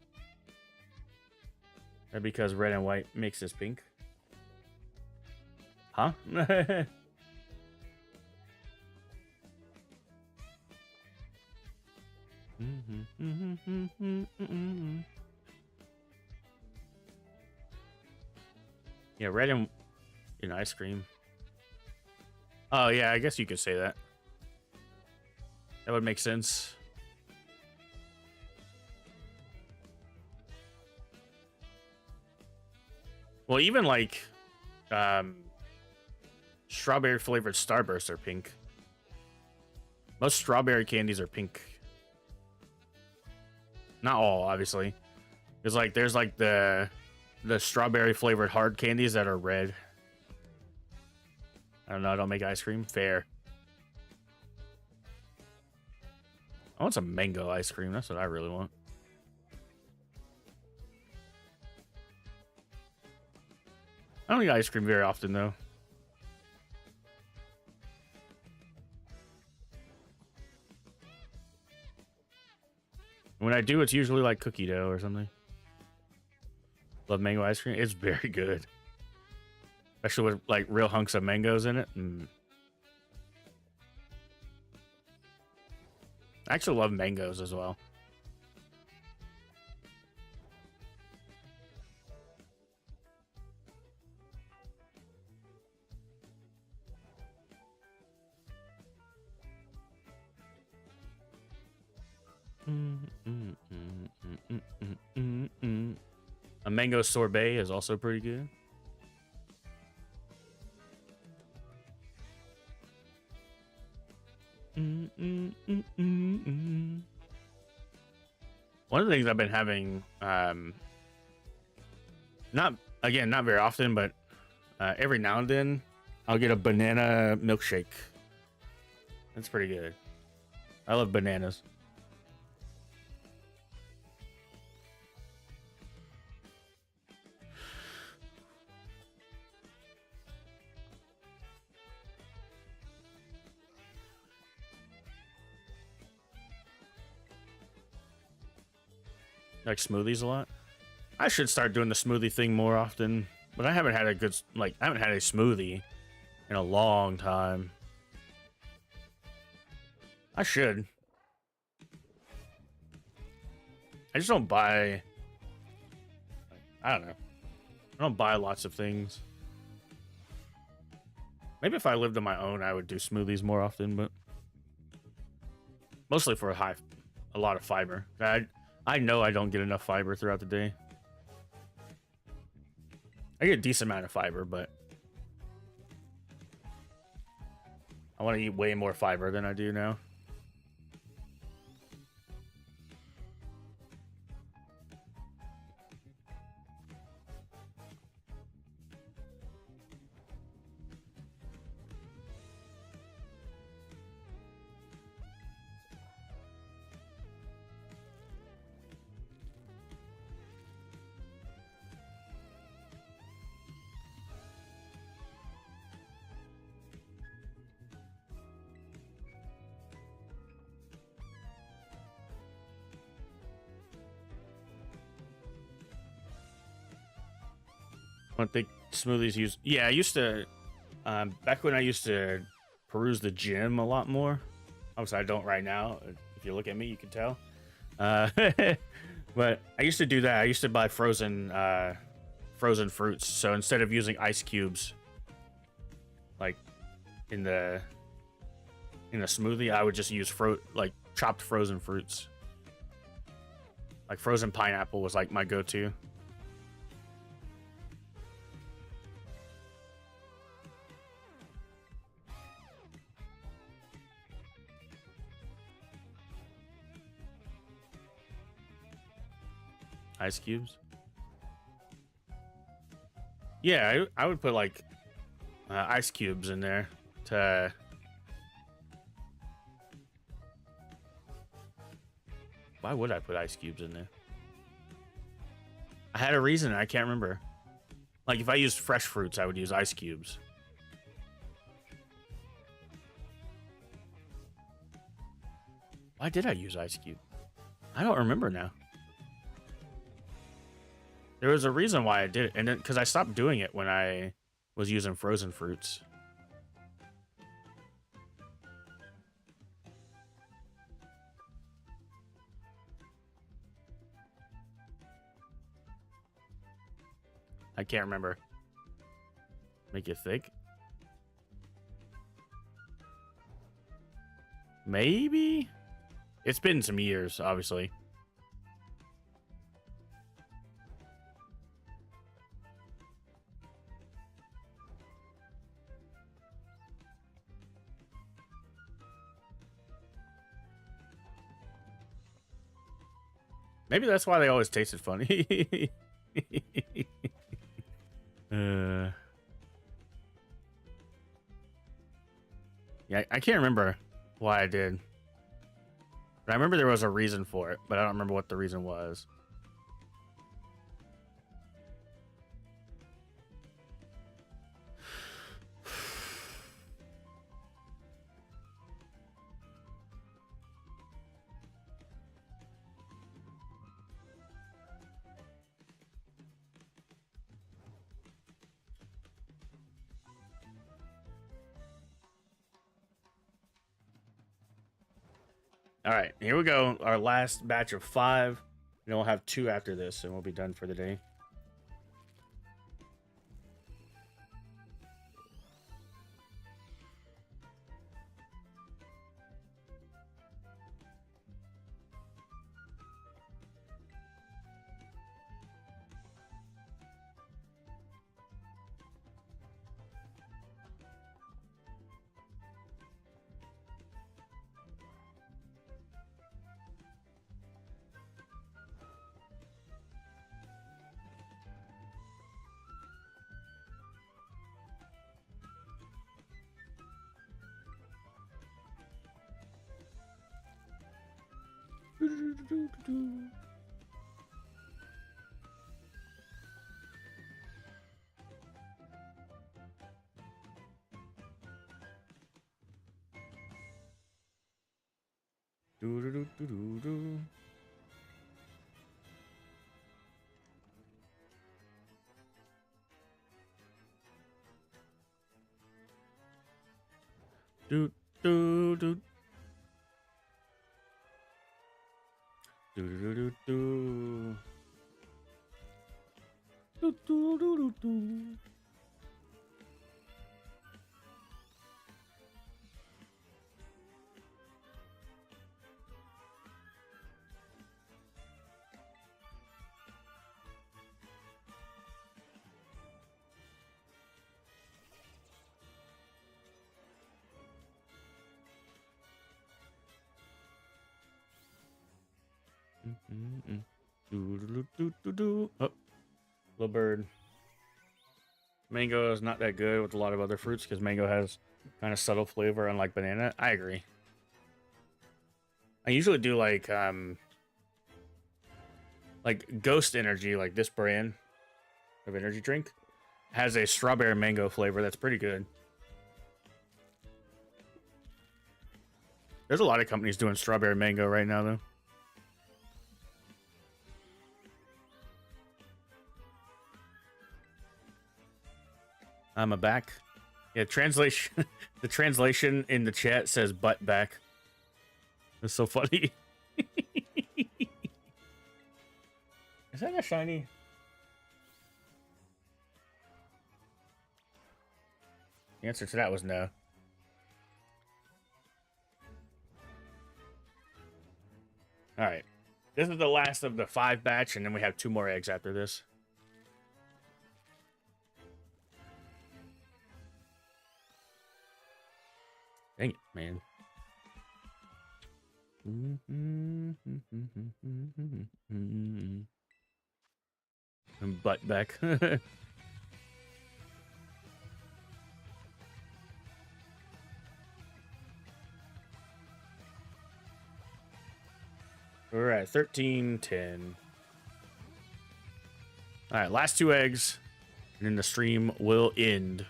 That because red and white makes this pink. Huh? Yeah, red and ice cream. Oh, yeah, I guess you could say that. That would make sense. Well, even like strawberry flavored Starbursts are pink. Most strawberry candies are pink. Not all, obviously. There's like the strawberry flavored hard candies that are red. I don't know, I don't make ice cream. Fair. I want some mango ice cream. That's what I really want. I don't eat ice cream very often, though. When I do, it's usually like cookie dough or something. Love mango ice cream. It's very good. Especially with like real hunks of mangoes in it. I actually love mangoes as well. A mango sorbet is also pretty good. One of the things I've been having, not very often, but every now and then, I'll get a banana milkshake. That's pretty good. I love bananas. Like smoothies a lot. I should start doing the smoothie thing more often, but I haven't had a good, I haven't had a smoothie in a long time. I should. I just don't buy, I don't know. I don't buy lots of things. Maybe if I lived on my own, I would do smoothies more often, but mostly for a lot of fiber. I know I don't get enough fiber throughout the day. I get a decent amount of fiber, but I want to eat way more fiber than I do now. I don't think smoothies use. Yeah, I used to. Back when I used to peruse the gym a lot more. Obviously, I don't right now. If you look at me, you can tell. But I used to do that. I used to buy frozen fruits. So instead of using ice cubes, like in the smoothie, I would just use chopped frozen fruits. Like frozen pineapple was like my go-to. Ice cubes. Yeah, I would put like ice cubes in there to. Why would I put ice cubes in there? I had a reason. I can't remember. Like if I used fresh fruits, I would use ice cubes. Why did I use ice cube? I don't remember now. There was a reason why I did it, and then because I stopped doing it when I was using frozen fruits. I can't remember. Make it thick? Maybe? It's been some years, obviously. Maybe that's why they always tasted funny. Yeah, I can't remember why I did. But I remember there was a reason for it, but I don't remember what the reason was. All right, here we go. Our last batch of 5. And then we'll have 2 after this, and we'll be done for the day. Do do do do do do do do do do do. Oh, little bird. Mango is not that good with a lot of other fruits because mango has kind of subtle flavor, unlike banana. I agree. I usually do like Ghost Energy, like this brand of energy drink, has a strawberry mango flavor that's pretty good. There's a lot of companies doing strawberry mango right now, though. I'm a back. Yeah, translation. The translation in the chat says butt back. That's so funny. Is that a shiny? The answer to that was no. All right. This is the last of the 5 batch, and then we have 2 more eggs after this. Dang it, man. Butt back. We're at 13:10. All right, last 2 eggs, and then the stream will end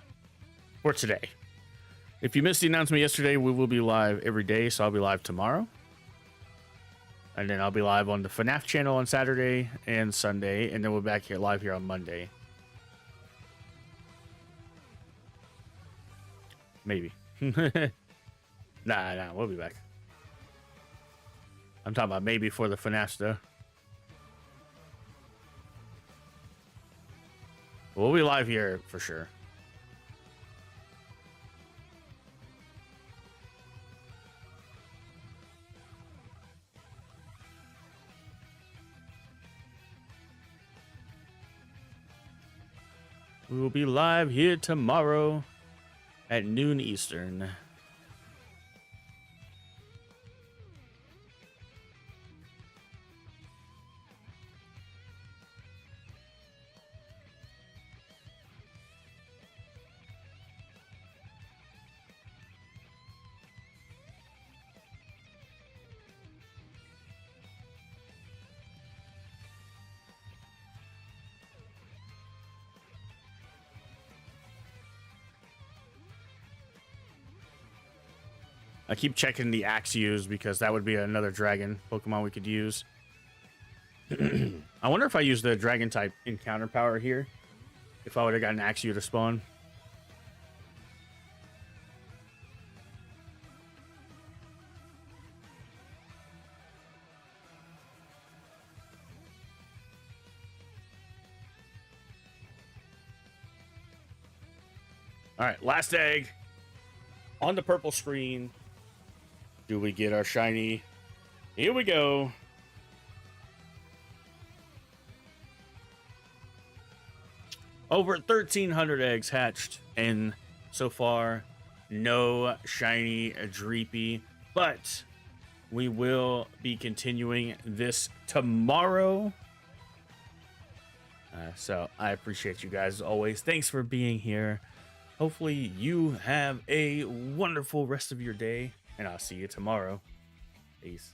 for today. If you missed the announcement yesterday, we will be live every day, so I'll be live tomorrow. And then I'll be live on the FNAF channel on Saturday and Sunday, and then we'll be back here live here on Monday. Maybe. Nah, we'll be back. I'm talking about maybe for the FNAF stuff. We'll be live here for sure. We will be live here tomorrow at noon Eastern. I keep checking the Axios because that would be another dragon Pokemon we could use. I wonder if I use the dragon type encounter power here, if I would have gotten Axio to spawn. All right, last egg on the purple screen. Do we get our shiny? Here we go. Over 1,300 eggs hatched, and so far, no shiny Dreepy. But we will be continuing this tomorrow. So I appreciate you guys as always. Thanks for being here. Hopefully you have a wonderful rest of your day, and I'll see you tomorrow. Peace.